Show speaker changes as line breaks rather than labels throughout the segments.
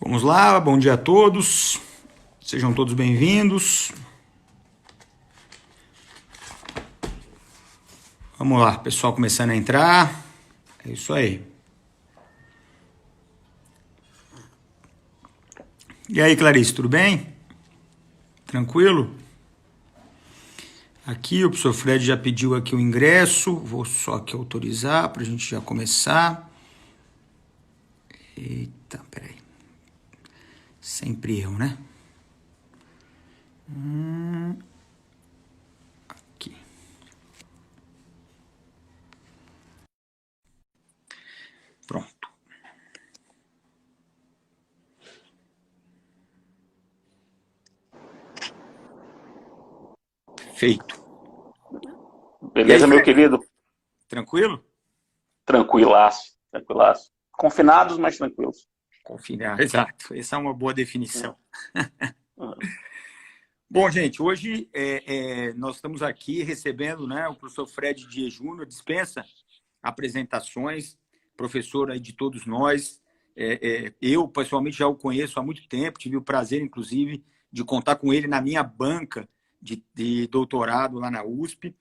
Vamos lá, bom dia a todos. Sejam todos bem-vindos. Vamos lá, pessoal começando a entrar. É isso aí. E aí, Clarice, tudo bem? Tranquilo? Aqui o professor Fred já pediu aqui o ingresso. Vou só aqui autorizar para a gente já começar. Eita, peraí. Sempre eu, né? Aqui. Pronto. Feito. E aí,
Beleza, meu
Fred?
querido?
Tranquilo?
Tranquilaço, tranquilaço. Confinados, mas tranquilos.
Confiar, exato. Essa é uma boa definição.
Hum, hum.
Bom, gente, hoje nós estamos aqui recebendo, né, o professor Fred Dias Júnior, dispensa apresentações, professor aí de todos nós. Eu, pessoalmente, já o conheço há muito tempo, tive o prazer, inclusive, de contar com ele na minha banca de doutorado lá na USP.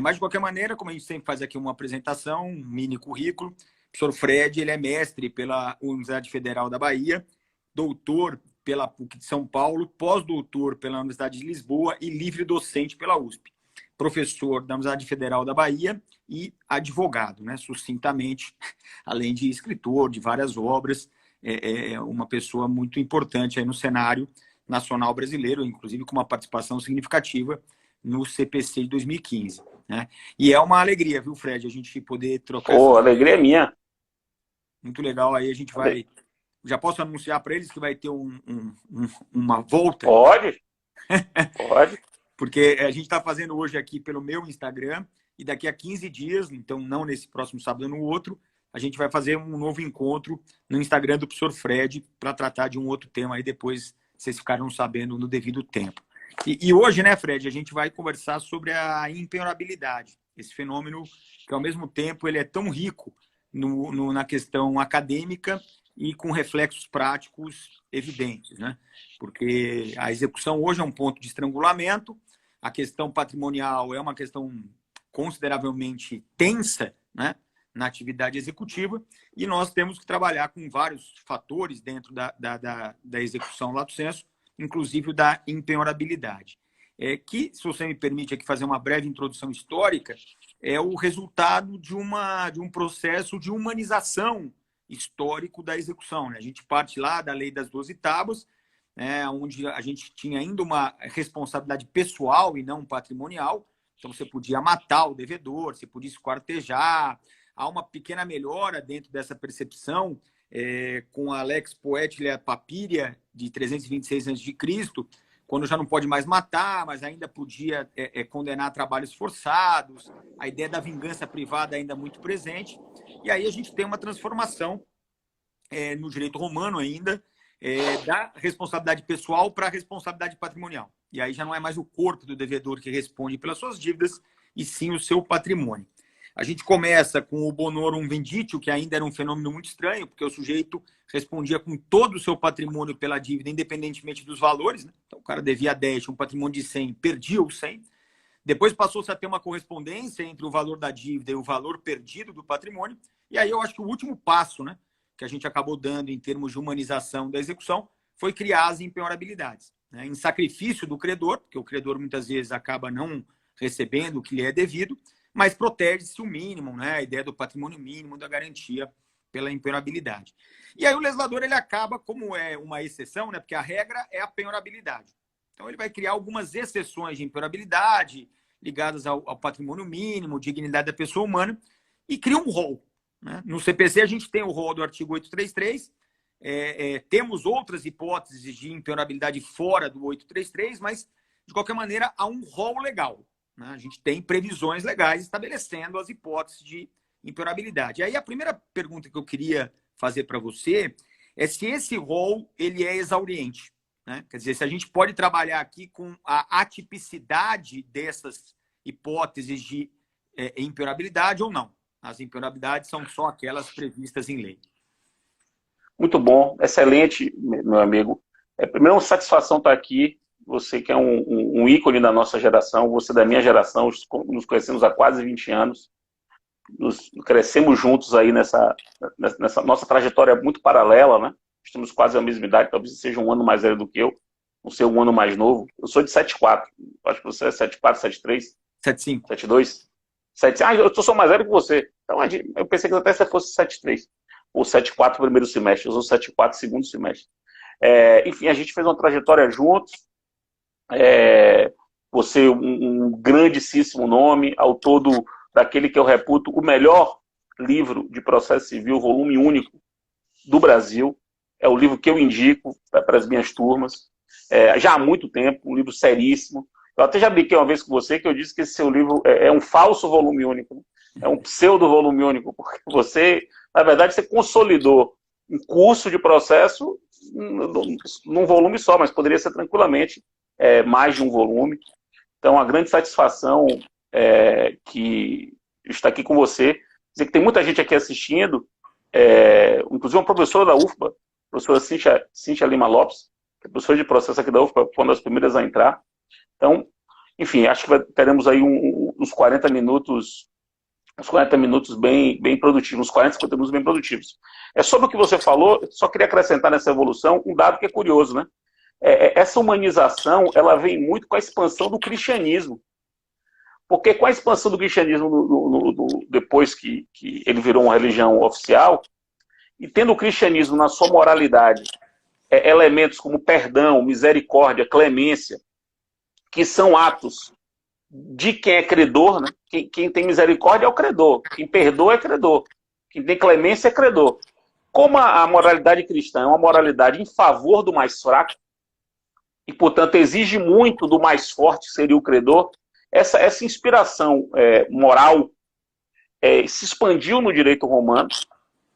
Mas, de qualquer maneira, como a gente sempre faz aqui uma apresentação, um mini currículo, o professor Fred ele é mestre pela Universidade Federal da Bahia, doutor pela PUC de São Paulo, pós-doutor pela Universidade de Lisboa e livre docente pela USP. Professor da Universidade Federal da Bahia e advogado, né? Sucintamente, além de escritor de várias obras, uma pessoa muito importante aí no cenário nacional brasileiro, inclusive com uma participação significativa no CPC de 2015. Né? E é uma alegria, viu, Fred, a gente poder trocar
Pô,
essas
alegria é
ideias.
minha.
Muito legal, aí a gente
Ale-
vai. Já posso anunciar para eles que vai ter uma volta,
Pode, pode.
porque a gente está fazendo hoje aqui pelo meu Instagram e daqui a 15 dias, então não nesse próximo sábado, no outro, a gente vai fazer um novo encontro no Instagram do professor Fred para tratar de um outro tema aí, depois vocês ficarão sabendo no devido tempo. E hoje, né, Fred, a gente vai conversar sobre a impenhorabilidade, esse fenômeno que, ao mesmo tempo, ele é tão rico na questão acadêmica e com reflexos práticos evidentes, né? Porque a execução hoje é um ponto de estrangulamento, a questão patrimonial é uma questão consideravelmente tensa, né, na atividade executiva, e nós temos que trabalhar com vários fatores dentro da execução lato sensu, inclusive o da impenhorabilidade. Que, se você me permite aqui fazer uma breve introdução histórica, é o resultado de um processo de humanização histórico da execução. Né? A gente parte lá da Lei das 12 Tábuas, onde a gente tinha ainda uma responsabilidade pessoal e não patrimonial. Então, você podia matar o devedor, você podia esquartejar. Há uma pequena melhora dentro dessa percepção com a Lex Poetilia Papiria, de 326 a.C., quando já não pode mais matar, mas ainda podia condenar a trabalhos forçados, a ideia da vingança privada ainda muito presente. E aí a gente tem uma transformação no direito romano ainda, da responsabilidade pessoal para a responsabilidade patrimonial. E aí já não é mais o corpo do devedor que responde pelas suas dívidas, e sim o seu patrimônio. A gente começa com o bonorum venditio, que ainda era um fenômeno muito estranho, porque o sujeito respondia com todo o seu patrimônio pela dívida, independentemente dos valores. Né? Então, o cara devia 10, um patrimônio de 100, perdia os 100. Depois passou-se a ter uma correspondência entre o valor da dívida e o valor perdido do patrimônio. E aí eu acho que o último passo, né, que a gente acabou dando em termos de humanização da execução foi criar as impenhorabilidades. Né, em sacrifício do credor, porque o credor muitas vezes acaba não recebendo o que lhe é devido, mas protege-se o mínimo, né, a ideia do patrimônio mínimo, da garantia pela impenhorabilidade. E aí o legislador ele acaba, como é uma exceção, né, porque a regra é a penhorabilidade. Então, ele vai criar algumas exceções de impenhorabilidade ligadas ao patrimônio mínimo, dignidade da pessoa humana, e cria um rol. Né? No CPC, a gente tem o rol do artigo 833, temos outras hipóteses de impenhorabilidade fora do 833, mas, de qualquer maneira, há um rol legal. Né? A gente tem previsões legais estabelecendo as hipóteses de impenhorabilidade. E aí, a primeira pergunta que eu queria fazer para você é se esse rol ele é exauriente. Né? Quer dizer, se a gente pode trabalhar aqui com a atipicidade dessas hipóteses de impenhorabilidade ou não. As impenhorabilidades são só aquelas previstas em lei.
Muito bom, excelente, meu amigo. Primeiro, uma satisfação estar aqui. Você que é um ícone da nossa geração, você da minha geração, nos conhecemos há quase 20 anos. Nos crescemos juntos aí nessa nossa trajetória muito paralela, né? Temos quase a mesma idade, talvez seja um ano mais velho do que eu, não sei, um ano mais novo. Eu sou de 74, acho que você é 74, 73,
75.
72, 75. Ah, eu sou mais velho que você. Então, eu pensei que até você fosse 73, ou 74 primeiro semestre, eu sou 74 segundo semestre. Enfim, a gente fez uma trajetória juntos. Você, um grandíssimo nome, autor daquele que eu reputo o melhor livro de processo civil, volume único do Brasil. É o livro que eu indico para as minhas turmas, já há muito tempo, um livro seríssimo. Eu até já brinquei uma vez com você que eu disse que esse seu livro é um falso volume único, é um pseudo volume único, porque você, na verdade, você consolidou um curso de processo num volume só, mas poderia ser tranquilamente mais de um volume. Então, uma grande satisfação que está aqui com você. Dizer que tem muita gente aqui assistindo, inclusive uma professora da UFBA, a professora Cíntia Lima Lopes, que é professora de processo aqui da UFBA, foi uma das primeiras a entrar. Então, enfim, acho que teremos aí uns 40 minutos bem produtivos, uns 40, 50 minutos bem produtivos. Sobre o que você falou, só queria acrescentar nessa evolução um dado que é curioso, né? Essa humanização, ela vem muito com a expansão do cristianismo. Porque com a expansão do cristianismo, depois que ele virou uma religião oficial, e tendo o cristianismo na sua moralidade, elementos como perdão, misericórdia, clemência, que são atos de quem é credor, né? Quem tem misericórdia é o credor, quem perdoa é credor, quem tem clemência é credor. Como a moralidade cristã é uma moralidade em favor do mais fraco, e, portanto, exige muito do mais forte, que seria o credor, essa inspiração moral se expandiu no direito romano,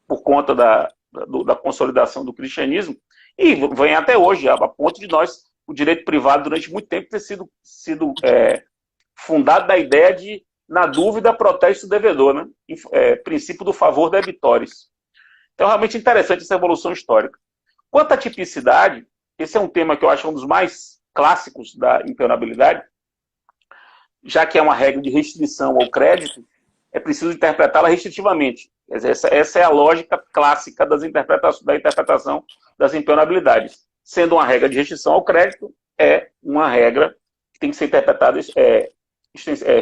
por conta da consolidação do cristianismo, e vem até hoje, a ponto de o direito privado, durante muito tempo, ter sido fundado da ideia de, na dúvida, proteste o devedor, né? Princípio do favor debitores. Então, realmente interessante essa evolução histórica. Quanto à tipicidade, esse é um tema que eu acho um dos mais clássicos da impenhonabilidade, já que é uma regra de restrição ao crédito, é preciso interpretá-la restritivamente. Essa é a lógica clássica da interpretação das impenhonabilidades. Sendo uma regra de restrição ao crédito, é uma regra que tem que ser interpretada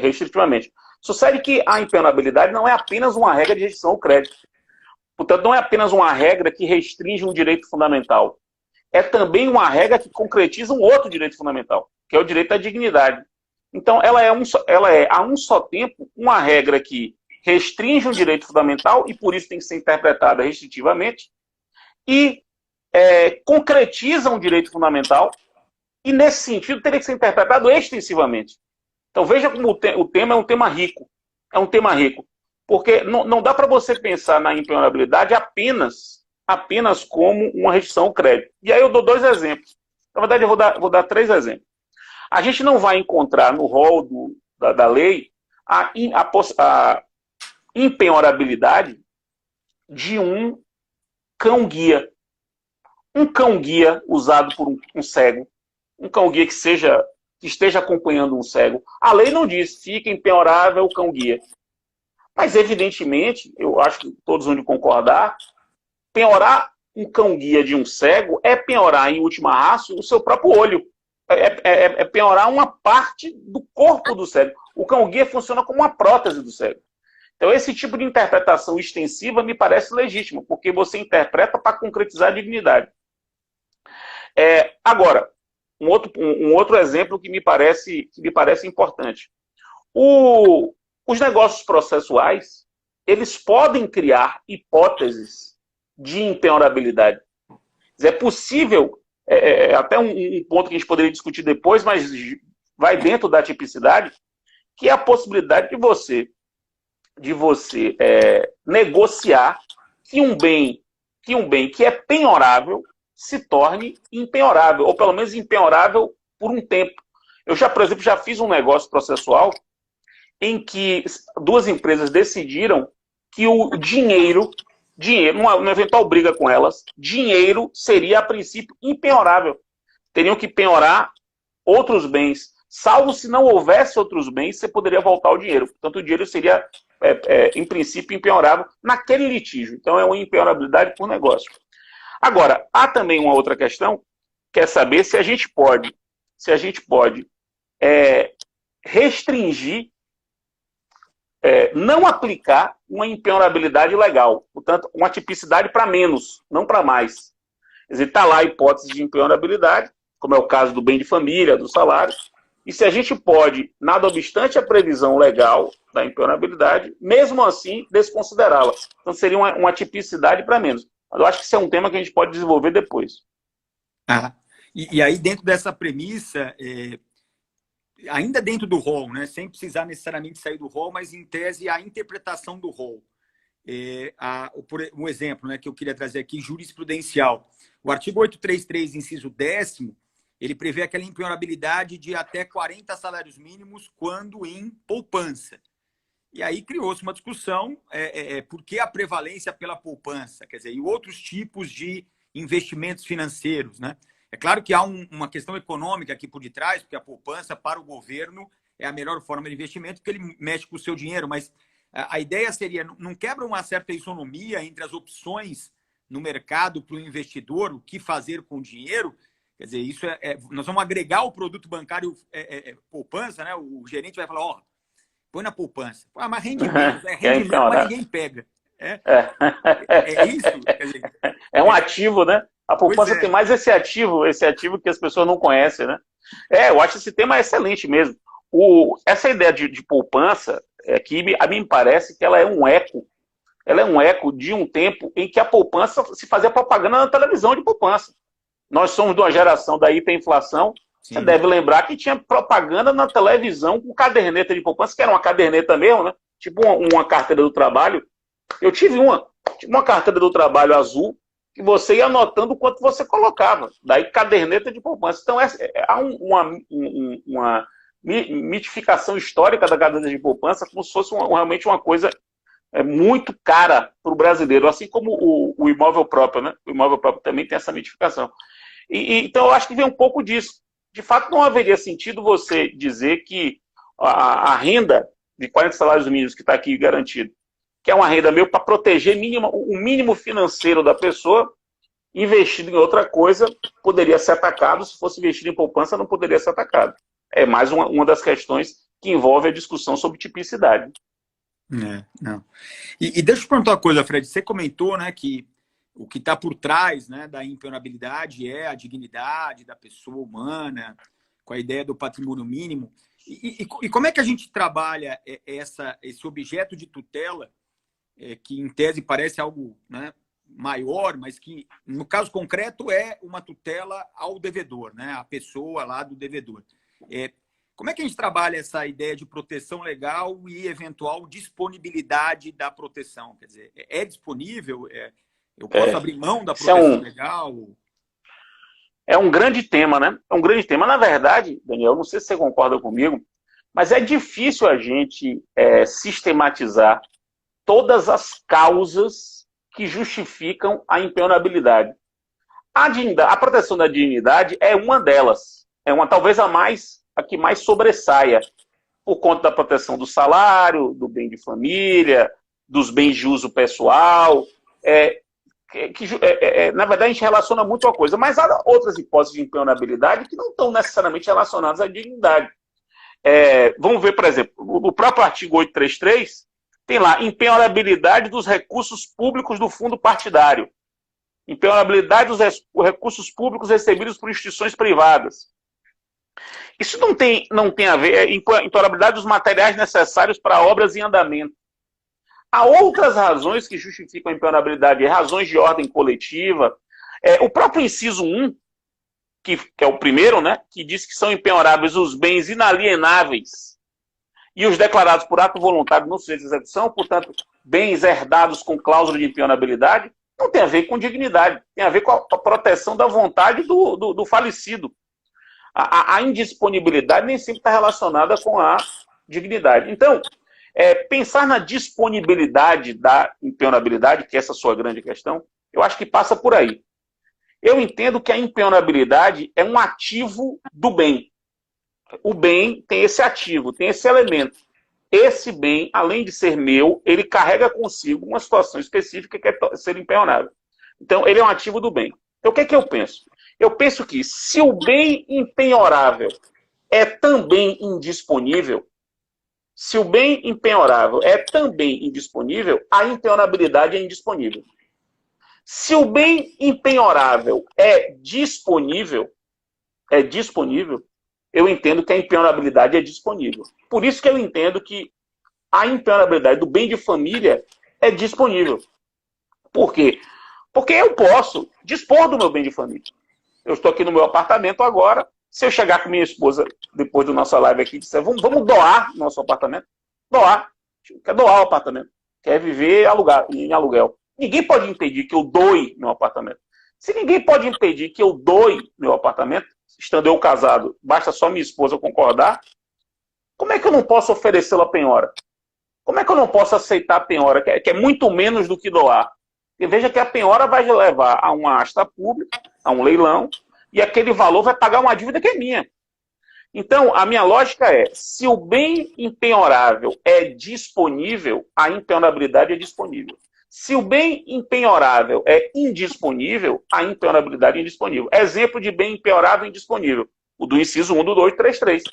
restritivamente. Sucede que a impenhonabilidade não é apenas uma regra de restrição ao crédito. Portanto, não é apenas uma regra que restringe um direito fundamental. É também uma regra que concretiza um outro direito fundamental, que é o direito à dignidade. Então, ela é a um só tempo uma regra que restringe um direito fundamental e por isso tem que ser interpretada restritivamente e concretiza um direito fundamental e nesse sentido teria que ser interpretado extensivamente. Então veja como o tema é um tema rico. É um tema rico. Porque não dá para você pensar na impenhorabilidade apenas como uma restrição ao crédito. E aí eu dou dois exemplos. Na verdade, eu vou dar três exemplos. A gente não vai encontrar no rol da lei a impenhorabilidade de um cão-guia. Um cão-guia usado por um cego. Um cão-guia que esteja acompanhando um cego. A lei não diz, fica impenhorável o cão-guia. Mas, evidentemente, eu acho que todos vão concordar, penhorar um cão-guia de um cego é penhorar, em última ratio, o seu próprio olho. É penhorar uma parte do corpo do cego. O cão-guia funciona como uma prótese do cego. Então, esse tipo de interpretação extensiva me parece legítima, porque você interpreta para concretizar a dignidade. Agora, um outro exemplo que me parece importante. Os negócios processuais, eles podem criar hipóteses de impenhorabilidade. É possível, até um ponto que a gente poderia discutir depois, mas vai dentro da tipicidade, que é a possibilidade de você negociar que um bem que é penhorável se torne impenhorável, ou pelo menos impenhorável por um tempo. Eu por exemplo, já fiz um negócio processual em que duas empresas decidiram que o dinheiro dinheiro, numa eventual briga com elas, dinheiro seria, a princípio, impenhorável. Teriam que penhorar outros bens. Salvo se não houvesse outros bens, você poderia voltar o dinheiro. Portanto, o dinheiro seria, em princípio, impenhorável naquele litígio. Então, é uma impenhorabilidade por negócio. Agora, há também uma outra questão, que é saber se a gente pode restringir, não aplicar uma impenhorabilidade legal. Portanto, uma tipicidade para menos, não para mais. Quer dizer, está lá a hipótese de impenhorabilidade, como é o caso do bem de família, do salário, e se a gente pode, nada obstante a previsão legal da impenhorabilidade, mesmo assim, desconsiderá-la. Então, seria uma tipicidade para menos. Mas eu acho que isso é um tema que a gente pode desenvolver depois.
E aí, dentro dessa premissa, ainda dentro do rol, né, sem precisar necessariamente sair do rol, mas em tese a interpretação do rol. Por um exemplo, né, que eu queria trazer aqui, jurisprudencial. O artigo 833, inciso 10º, ele prevê aquela impenhorabilidade de até 40 salários mínimos quando em poupança. E aí criou-se uma discussão por que a prevalência pela poupança, quer dizer, e outros tipos de investimentos financeiros, né? É claro que há uma questão econômica aqui por detrás, porque a poupança para o governo é a melhor forma de investimento, porque ele mexe com o seu dinheiro, mas a ideia seria, não quebra uma certa isonomia entre as opções no mercado para o investidor, o que fazer com o dinheiro? Quer dizer, isso nós vamos agregar o produto bancário poupança, né? O gerente vai falar, põe na poupança. Mas rende menos, rende menos, mas ninguém pega. É isso? Quer dizer,
um ativo, né? A poupança tem mais esse ativo que as pessoas não conhecem, né? Eu acho esse tema excelente mesmo. Essa ideia de poupança, que a mim me parece que ela é um eco de um tempo em que a poupança se fazia propaganda na televisão de poupança. Nós somos de uma geração da hiperinflação. Sim. Você deve lembrar que tinha propaganda na televisão com caderneta de poupança, que era uma caderneta mesmo, né? Tipo uma carteira do trabalho. Eu tive uma carteira do trabalho azul, que você ia anotando o quanto você colocava. Daí, caderneta de poupança. Então, há uma mitificação histórica da caderneta de poupança, como se fosse realmente uma coisa muito cara para o brasileiro, assim como o imóvel próprio, né? O imóvel próprio também tem essa mitificação. Então, eu acho que vem um pouco disso. De fato, não haveria sentido você dizer que a renda de 40 salários mínimos que está aqui garantido, que é uma renda meio para proteger o mínimo financeiro da pessoa, investido em outra coisa, poderia ser atacado. Se fosse investido em poupança, não poderia ser atacado. É mais uma das questões que envolve a discussão sobre tipicidade.
Não. E deixa eu te perguntar uma coisa, Fred. Você comentou, né, que o que está por trás, né, da impenhorabilidade é a dignidade da pessoa humana, com a ideia do patrimônio mínimo. E como é que a gente trabalha esse objeto de tutela, que em tese parece algo, né, maior, mas que no caso concreto é uma tutela ao devedor, né, a pessoa lá do devedor. Como é que a gente trabalha essa ideia de proteção legal e eventual disponibilidade da proteção? Quer dizer, é disponível? Eu posso abrir mão da proteção legal?
É um grande tema, né? É um grande tema. Na verdade, Daniel, não sei se você concorda comigo, mas é difícil a gente sistematizar todas as causas que justificam a impenhorabilidade. A proteção da dignidade é uma delas. Talvez a que mais sobressaia, por conta da proteção do salário, do bem de família, dos bens de uso pessoal. Na verdade, a gente relaciona muito a coisa, mas há outras hipóteses de impenhorabilidade que não estão necessariamente relacionadas à dignidade. Vamos ver, por exemplo, o próprio artigo 833 tem lá impenhorabilidade dos recursos públicos do fundo partidário, impenhorabilidade dos recursos públicos recebidos por instituições privadas. Isso não tem a ver, impenhorabilidade dos materiais necessários para obras em andamento. Há outras razões que justificam a impenhorabilidade, razões de ordem coletiva. O próprio inciso 1, que é o primeiro, né, que diz que são impenhoráveis os bens inalienáveis e os declarados por ato voluntário no sujeito de execução, portanto, bens herdados com cláusula de impenhorabilidade, não tem a ver com dignidade, tem a ver com a proteção da vontade do falecido. A indisponibilidade nem sempre está relacionada com a dignidade. Então, Pensar na disponibilidade da impenhorabilidade, que é essa a sua grande questão, eu acho que passa por aí. Eu entendo que a impenhorabilidade é um ativo do bem. O bem tem esse ativo, tem esse elemento. Esse bem, além de ser meu, ele carrega consigo uma situação específica que é ser impenhorável. Então, ele é um ativo do bem. Então, o que é que eu penso? Eu penso que se o bem impenhorável é também indisponível, se o bem impenhorável é também indisponível, a impenhorabilidade é indisponível. Se o bem impenhorável é disponível, eu entendo que a impenhorabilidade é disponível. Por isso que eu entendo que a impenhorabilidade do bem de família é disponível. Por quê? Porque eu posso dispor do meu bem de família. Eu estou aqui no meu apartamento agora. Se eu chegar com minha esposa, depois da nossa live aqui, e disser, vamos doar nosso apartamento, doar. Quer doar o apartamento. Quer viver em aluguel. Ninguém pode impedir que eu doe meu apartamento. Se ninguém pode impedir que eu doe meu apartamento, estando eu casado, basta só minha esposa concordar, como é que eu não posso oferecê-la a penhora? Como é que eu não posso aceitar a penhora, que é muito menos do que doar? E veja que a penhora vai levar a uma asta pública, a um leilão, e aquele valor vai pagar uma dívida que é minha. Então, a minha lógica é, se o bem impenhorável é disponível, a impenhorabilidade é disponível. Se o bem impenhorável é indisponível, a impenhorabilidade é indisponível. Exemplo de bem impenhorável e indisponível, o do inciso 1 do 233.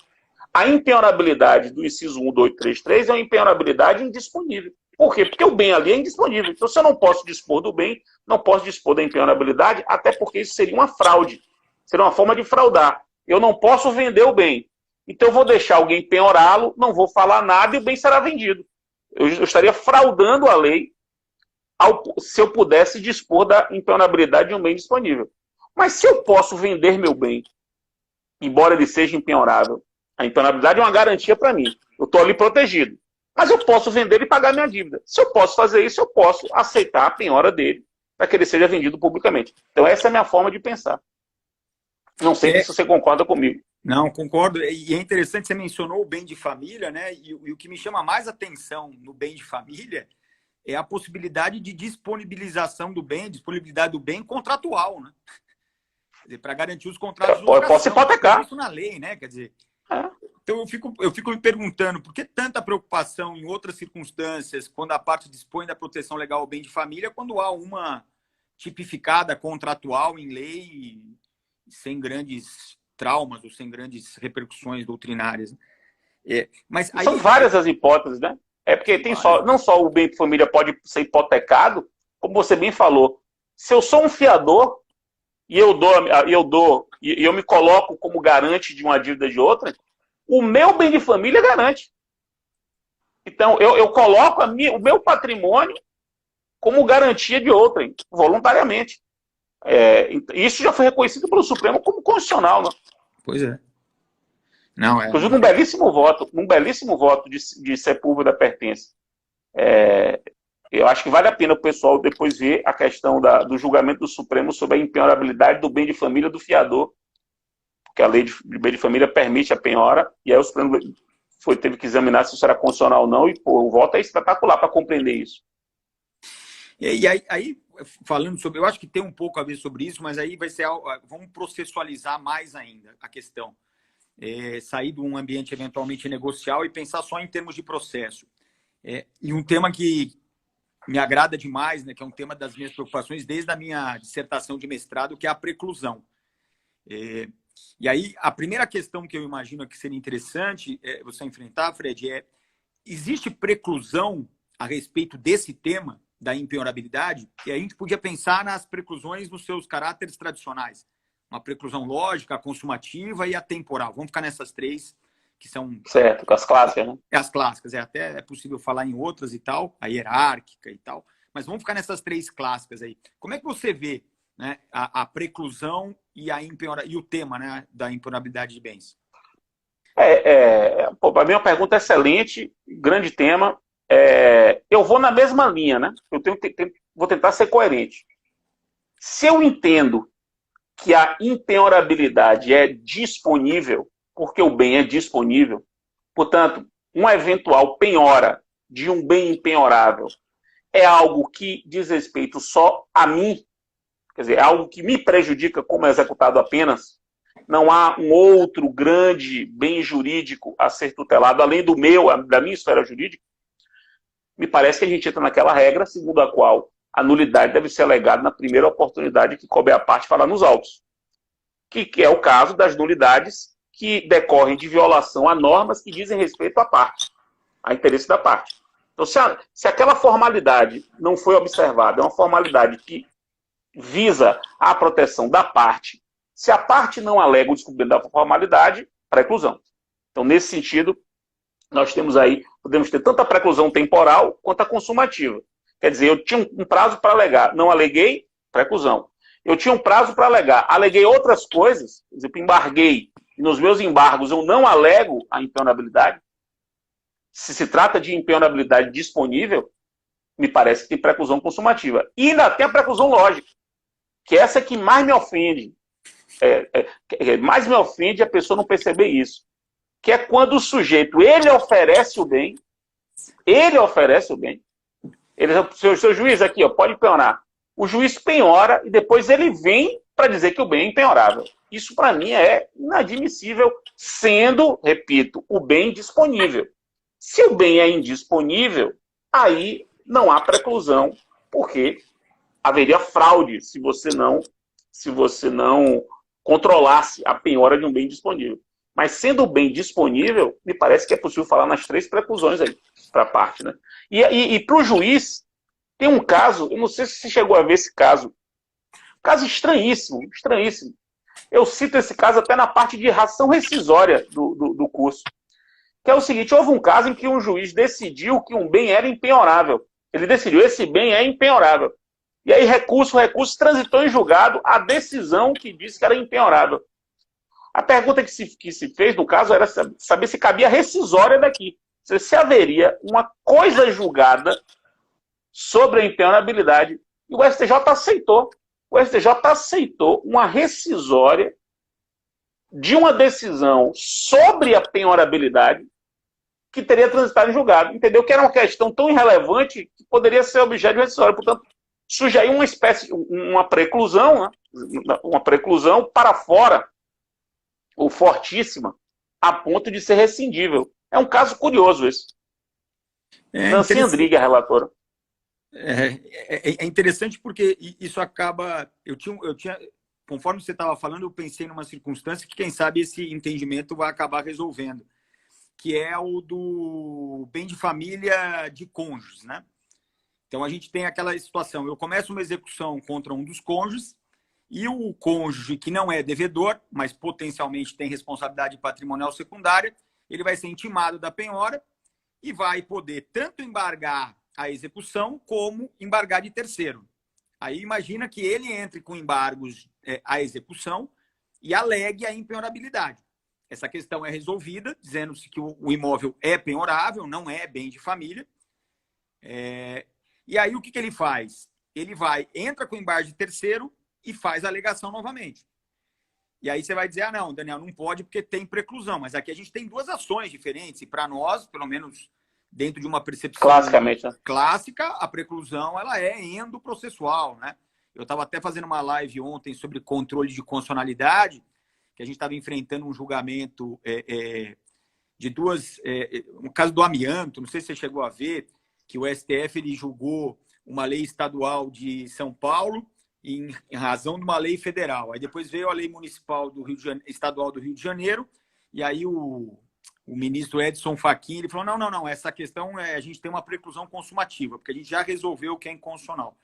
A impenhorabilidade do inciso 1 do 233 é uma impenhorabilidade indisponível. Por quê? Porque o bem ali é indisponível. Então, se eu não posso dispor do bem, não posso dispor da impenhorabilidade, até porque isso seria uma fraude. Seria uma forma de fraudar. Eu não posso vender o bem. Então, eu vou deixar alguém penhorá-lo, não vou falar nada e o bem será vendido. Eu estaria fraudando a lei se eu pudesse dispor da impenhorabilidade de um bem disponível. Mas se eu posso vender meu bem, embora ele seja impenhorável, a impenhorabilidade é uma garantia para mim. Eu estou ali protegido. Mas eu posso vender e pagar minha dívida. Se eu posso fazer isso, eu posso aceitar a penhora dele para que ele seja vendido publicamente. Então, essa é a minha forma de pensar. Não sei se você concorda comigo.
Não, concordo. E é interessante, você mencionou o bem de família, né? E o que me chama mais atenção no bem de família é a possibilidade de disponibilização do bem, disponibilidade do bem contratual, né? Quer dizer, para garantir os contratos de locação.
Posso hipotecar.
Isso na lei, né? Quer dizer, então eu fico me perguntando por que tanta preocupação em outras circunstâncias, quando a parte dispõe da proteção legal ao bem de família, quando há uma tipificada contratual em lei sem grandes traumas ou sem grandes repercussões doutrinárias. Mas aí...
São várias as hipóteses, né? É porque tem não só o bem de família pode ser hipotecado, como você bem falou. Se eu sou um fiador e eu me coloco como garante de uma dívida de outra, o meu bem de família garante. Então, eu coloco o meu patrimônio como garantia de outrem, voluntariamente. Isso já foi reconhecido pelo Supremo como constitucional, né?
Pois é. Não,
inclusive, num belíssimo voto de Sepúlveda pertence. Eu acho que vale a pena o pessoal depois ver a questão do julgamento do Supremo sobre a impenhorabilidade do bem de família do fiador, porque a lei de bem de família permite a penhora, e aí o Supremo teve que examinar se isso era constitucional ou não, e o voto é espetacular para compreender isso.
E aí, falando sobre, eu acho que tem um pouco a ver sobre isso, mas aí vai ser, vamos processualizar mais ainda a questão. Sair de um ambiente eventualmente negocial e pensar só em termos de processo. E um tema que me agrada demais, né, que é um tema das minhas preocupações desde a minha dissertação de mestrado, que é a preclusão. E aí, a primeira questão que eu imagino que seria interessante você enfrentar, Fred, existe preclusão a respeito desse tema da impenhorabilidade? E a gente podia pensar nas preclusões nos seus caráteres tradicionais. Uma preclusão lógica, a consumativa e a temporal. Vamos ficar nessas três, que são...
Certo, com as clássicas, né?
As clássicas, até é possível falar em outras e tal, a hierárquica e tal, mas vamos ficar nessas três clássicas aí. Como é que você vê, né, a preclusão e o tema, né, da impenhorabilidade de bens?
Para mim é uma pergunta excelente, grande tema. Eu vou na mesma linha, né? Vou tentar ser coerente. Se eu entendo que a impenhorabilidade é disponível, porque o bem é disponível, portanto, uma eventual penhora de um bem impenhorável é algo que diz respeito só a mim, quer dizer, é algo que me prejudica como executado apenas, não há um outro grande bem jurídico a ser tutelado, além do meu, da minha esfera jurídica, me parece que a gente entra naquela regra segundo a qual a nulidade deve ser alegada na primeira oportunidade que couber a parte falar nos autos, que é o caso das nulidades que decorrem de violação a normas que dizem respeito à parte, a interesse da parte. Então, se aquela formalidade não foi observada, é uma formalidade que visa a proteção da parte, se a parte não alega o descumprimento da formalidade, preclusão. Então, nesse sentido, nós temos aí, podemos ter tanto a preclusão temporal quanto a consumativa. Quer dizer, eu tinha um prazo para alegar, não aleguei, preclusão. Eu tinha um prazo para alegar, aleguei outras coisas, por exemplo, embarguei, e nos meus embargos eu não alego a impenhorabilidade. Se trata de impenhorabilidade disponível, me parece que tem preclusão consumativa. E ainda tem a preclusão lógica, que é essa que mais me ofende. Mais me ofende a pessoa não perceber isso. Que é quando o sujeito, ele oferece o bem, ele, seu juiz aqui, ó, pode penhorar. O juiz penhora e depois ele vem para dizer que o bem é impenhorável. Isso, para mim, é inadmissível, sendo, repito, o bem disponível. Se o bem é indisponível, aí não há preclusão, porque haveria fraude se você não controlasse a penhora de um bem disponível. Mas sendo o bem disponível, me parece que é possível falar nas 3 preclusões aí, para a parte, né? E para o juiz, tem um caso, eu não sei se você chegou a ver esse caso, caso estranhíssimo, estranhíssimo. Eu cito esse caso até na parte de ração rescisória do curso. Que é o seguinte, houve um caso em que um juiz decidiu que um bem era impenhorável. Ele decidiu, esse bem é impenhorável. E aí o recurso transitou em julgado a decisão que disse que era impenhorável. A pergunta que se fez, no caso, era saber se cabia rescisória daqui. Se haveria uma coisa julgada sobre a impenhorabilidade. E o STJ aceitou. O STJ aceitou uma rescisória de uma decisão sobre a penhorabilidade que teria transitado em julgado. Entendeu? Que era uma questão tão irrelevante que poderia ser objeto de rescisória. Portanto, surge aí uma preclusão, né? Uma preclusão para fora, ou fortíssima, a ponto de ser rescindível. É um caso curioso esse. Nancy Andrighi, a relatora.
É interessante porque isso acaba... Eu tinha, conforme você estava falando, eu pensei numa circunstância que, quem sabe, esse entendimento vai acabar resolvendo, que é o do bem de família de cônjuges, né? Então, a gente tem aquela situação, eu começo uma execução contra um dos cônjuges e o cônjuge que não é devedor, mas potencialmente tem responsabilidade patrimonial secundária, ele vai ser intimado da penhora e vai poder tanto embargar a execução como embargar de terceiro. Aí imagina que ele entre com embargos à execução e alegue a impenhorabilidade. Essa questão é resolvida, dizendo-se que o imóvel é penhorável, não é bem de família. E aí o que ele faz? Ele entra com embargo de terceiro e faz a alegação novamente. E aí você vai dizer, ah, não, Daniel, não pode porque tem preclusão. Mas aqui a gente tem 2 ações diferentes. E para nós, pelo menos dentro de uma percepção
classicamente, né?
Clássica, a preclusão ela é endoprocessual, né? Eu estava até fazendo uma live ontem sobre controle de constitucionalidade, que a gente estava enfrentando um julgamento de um caso do amianto, não sei se você chegou a ver, que o STF ele julgou uma lei estadual de São Paulo em razão de uma lei federal. Aí depois veio a lei municipal estadual do Rio de Janeiro, e aí o ministro Edson Fachin ele falou, não, essa questão a gente tem uma preclusão consumativa, porque a gente já resolveu o que é inconstitucional.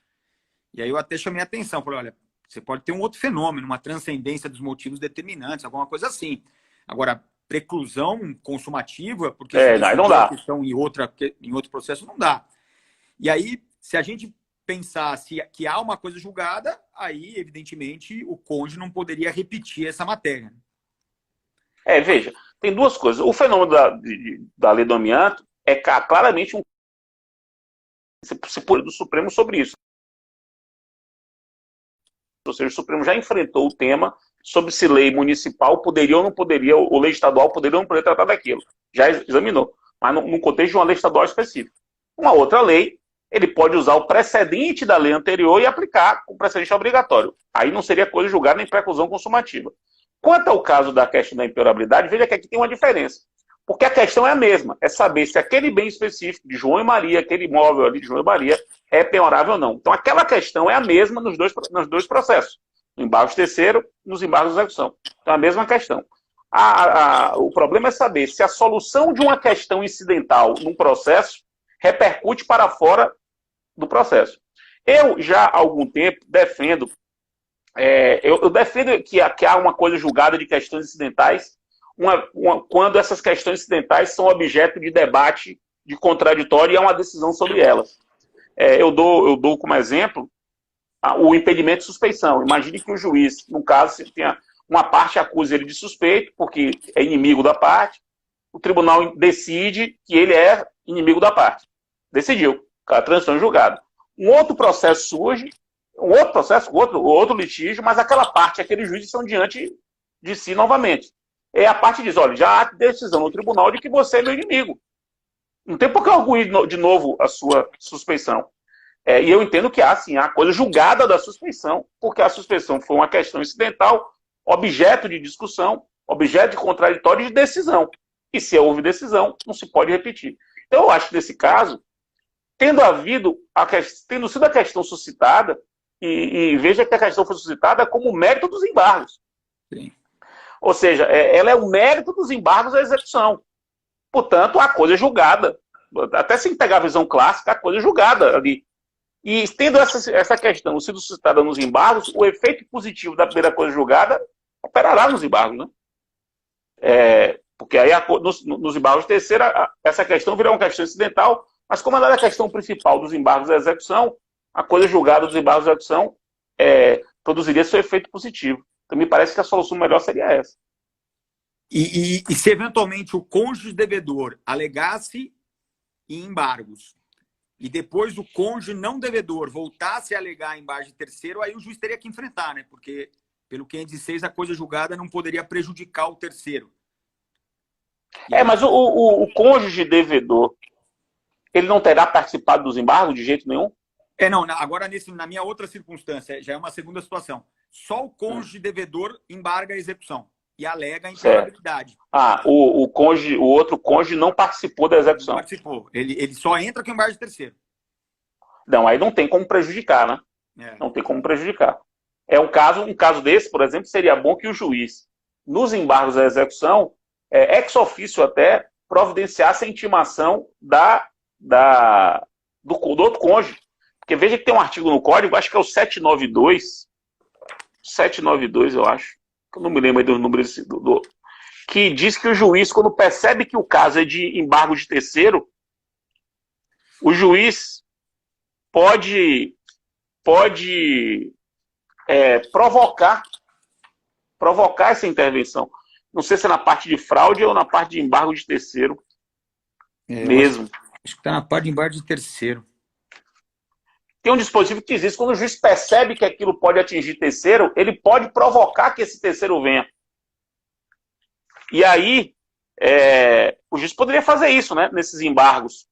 E aí eu até chamei a atenção, falei, olha, você pode ter um outro fenômeno, uma transcendência dos motivos determinantes, alguma coisa assim. Agora, preclusão consumativa, porque
não dá.
Questão em outro processo, não dá. E aí, se a gente pensar que há uma coisa julgada, aí, evidentemente, o cônjuge não poderia repetir essa matéria.
Veja, tem 2 coisas. O fenômeno da lei do amianto é claramente se pôr do Supremo sobre isso. Ou seja, o Supremo já enfrentou o tema sobre se lei municipal poderia ou não poderia, ou lei estadual poderia ou não poderia tratar daquilo. Já examinou, mas no contexto de uma lei estadual específica. Uma outra lei, ele pode usar o precedente da lei anterior e aplicar com precedente obrigatório. Aí não seria coisa julgada em preclusão consumativa. Quanto ao caso da questão da impenhorabilidade, veja que aqui tem uma diferença. Porque a questão é a mesma, é saber se aquele bem específico de João e Maria, aquele imóvel ali de João e Maria, é penhorável ou não. Então aquela questão é a mesma nos dois processos. No embargo de terceiro e nos embargos de execução. Então é a mesma questão. O problema é saber se a solução de uma questão incidental num processo repercute para fora do processo. Eu já há algum tempo defendo, eu defendo que há uma coisa julgada de questões incidentais quando essas questões incidentais são objeto de debate, de contraditório e há uma decisão sobre elas. Eu dou como exemplo o impedimento de suspeição. Imagine que o juiz, no caso, tenha uma parte acusa ele de suspeito, porque é inimigo da parte, o tribunal decide que ele é inimigo da parte. Decidiu, a transição julgada. Um outro processo surge, outro litígio, mas aquela parte, aquele juiz estão diante de si novamente. A parte diz, olha, já há decisão no tribunal de que você é meu inimigo. Não tem por que arguir de novo a sua suspeição. E eu entendo que há, sim, a coisa julgada da suspeição, porque a suspeição foi uma questão incidental, objeto de discussão, objeto de contraditório e de decisão. E se houve decisão, não se pode repetir. Então, eu acho que nesse caso, tendo sido a questão suscitada, e veja que a questão foi suscitada como mérito dos embargos.
Sim.
Ou seja, ela é o mérito dos embargos à execução. Portanto, a coisa é julgada. Até sem pegar a visão clássica, a coisa é julgada ali. E tendo essa questão sido suscitada nos embargos, o efeito positivo da primeira coisa julgada operará nos embargos, né? Porque aí nos embargos de terceira, essa questão virá uma questão incidental, mas como ela é a questão principal dos embargos da execução, a coisa julgada dos embargos da execução produziria seu efeito positivo. Então me parece que a solução melhor seria essa.
E se eventualmente o cônjuge devedor alegasse em embargos, e depois o cônjuge não devedor voltasse a alegar em embargo de terceiro, aí o juiz teria que enfrentar, né? Porque, pelo 506, a coisa julgada não poderia prejudicar o terceiro.
Mas o cônjuge devedor, ele não terá participado dos embargos de jeito nenhum?
Não, agora na minha outra circunstância, já é uma segunda situação. Só o cônjuge devedor embarga a execução e alega a impenhorabilidade.
O outro cônjuge não participou da execução.
Não participou. Ele só entra com embargo de terceiro.
Não, aí não tem como prejudicar, né? Não tem como prejudicar. Um caso desse, por exemplo, seria bom que o juiz, nos embargos da execução, ex officio até, providenciasse a intimação do outro cônjuge. Porque veja que tem um artigo no Código, acho que é o 792, eu acho, eu não me lembro aí dos números, que diz que o juiz, quando percebe que o caso é de embargo de terceiro, o juiz pode provocar essa intervenção. Não sei se é na parte de fraude ou na parte de embargo de terceiro mesmo.
Acho que está na parte de embargo de terceiro.
Tem um dispositivo que diz isso, quando o juiz percebe que aquilo pode atingir terceiro, ele pode provocar que esse terceiro venha. E aí, o juiz poderia fazer isso, né, nesses embargos.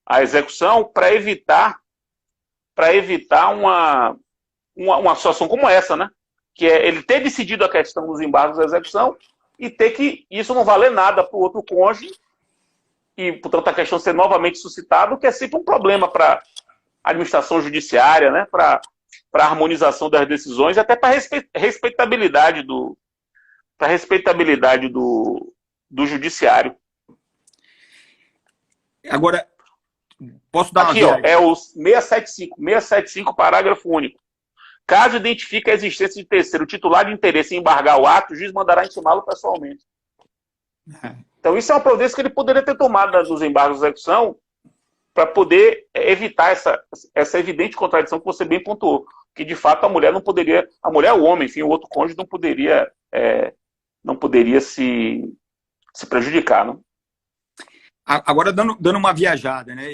A execução para evitar uma situação como essa, né? Que é ele ter decidido a questão dos embargos da execução e ter que isso não valer nada para o outro cônjuge e, portanto, a questão ser novamente suscitada, o que é sempre um problema para a administração judiciária, né? Para a harmonização das decisões e até para a respeitabilidade do judiciário.
Agora, posso dar
aqui, ó, é o 675, parágrafo único. Caso identifique a existência de terceiro titular de interesse em embargar o ato, o juiz mandará intimá-lo pessoalmente. Então, isso é uma providência que ele poderia ter tomado nos embargos de execução para poder evitar essa evidente contradição que você bem pontuou. Que, de fato, a mulher não poderia... A mulher, o homem, enfim, o outro cônjuge não poderia se prejudicar, não?
Agora, dando uma viajada, né?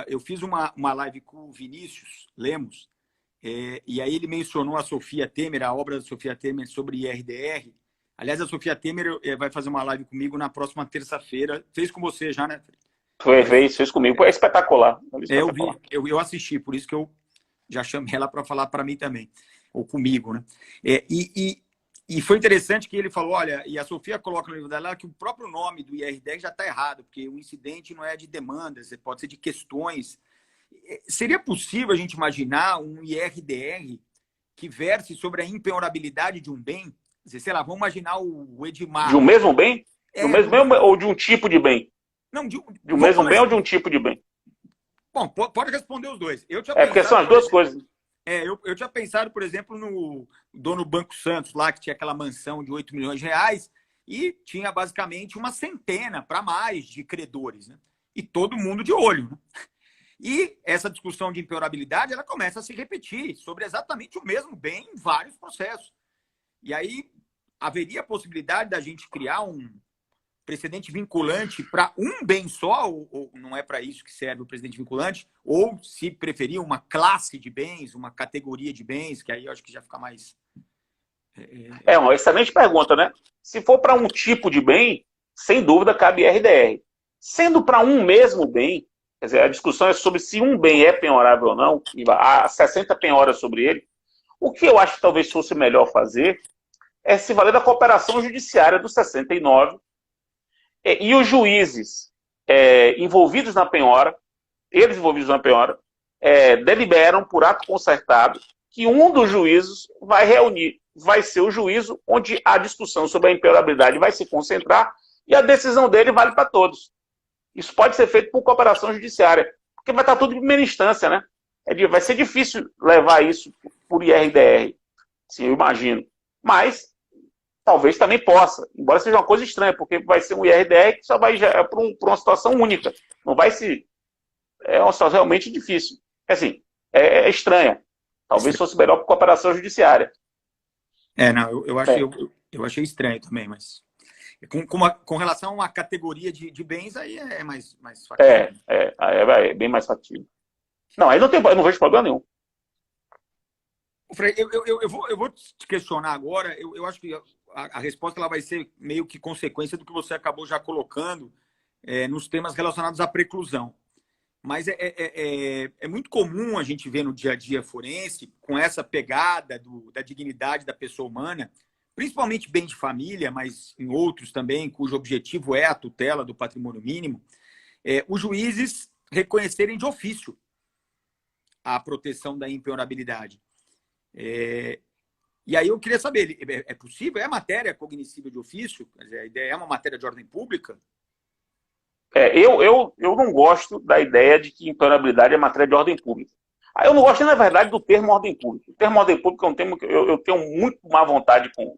Eu fiz uma live com o Vinícius Lemos, e aí ele mencionou a Sofia Temer, a obra da Sofia Temer sobre IRDR. Aliás, a Sofia Temer vai fazer uma live comigo na próxima terça-feira. Fez com você já, né?
Fez comigo. É espetacular.
Eu vi, eu assisti, por isso que eu já chamei ela para falar para mim também, ou comigo, né? E foi interessante que ele falou, olha, e a Sofia coloca no livro dela que o próprio nome do IR10 já está errado, porque o incidente não é de demandas, pode ser de questões. Seria possível a gente imaginar um IRDR que verse sobre a impenhorabilidade de um bem? Sei lá, vamos imaginar o Edmar.
De um mesmo bem? De um mesmo bem ou de um tipo de bem?
Não,
de um mesmo bem ou de um tipo de bem?
Bom, pode responder os dois.
Porque são as duas coisas.
Eu tinha pensado, por exemplo, no dono Banco Santos, lá que tinha aquela mansão de 8 milhões de reais e tinha basicamente uma centena para mais de credores, né? E todo mundo de olho, né? E essa discussão de impenhorabilidade, ela começa a se repetir sobre exatamente o mesmo bem em vários processos. E aí haveria a possibilidade da gente criar um precedente vinculante para um bem só, ou não é para isso que serve o precedente vinculante, ou, se preferir, uma classe de bens, uma categoria de bens, que aí eu acho que já fica mais...
É uma excelente pergunta, né? Se for para um tipo de bem, sem dúvida cabe RDR. Sendo para um mesmo bem, quer dizer, a discussão é sobre se um bem é penhorável ou não, e há 60 penhoras sobre ele, o que eu acho que talvez fosse melhor fazer é se valer da cooperação judiciária do 69, e os juízes envolvidos na penhora, deliberam por ato concertado que um dos juízos vai ser o juízo onde a discussão sobre a impenhorabilidade vai se concentrar e a decisão dele vale para todos. Isso pode ser feito por cooperação judiciária, porque vai estar tudo em primeira instância, né? Vai ser difícil levar isso por IRDR, sim, eu imagino. Mas talvez também possa, embora seja uma coisa estranha, porque vai ser um IRDR que só vai para uma situação única. Não vai se... É uma situação realmente difícil. Assim, é estranha. Talvez fosse melhor por cooperação judiciária.
Não, eu achei estranho também, mas... Com relação a uma categoria de bens, aí é mais factível.
É bem mais factível. Não, aí eu não vejo problema nenhum.
Frei, eu vou te questionar agora. Eu acho que a resposta ela vai ser meio que consequência do que você acabou já colocando nos temas relacionados à preclusão. Mas é muito comum a gente ver no dia a dia forense, com essa pegada da dignidade da pessoa humana, principalmente bem de família, mas em outros também, cujo objetivo é a tutela do patrimônio mínimo, os juízes reconhecerem de ofício a proteção da impenhorabilidade. E aí eu queria saber, é possível? É matéria cognoscível de ofício? Quer dizer, a ideia é uma matéria de ordem pública?
Eu não gosto da ideia de que impenhorabilidade é matéria de ordem pública. Eu não gosto, na verdade, do termo ordem pública. O termo ordem pública é um termo que eu tenho muito má vontade com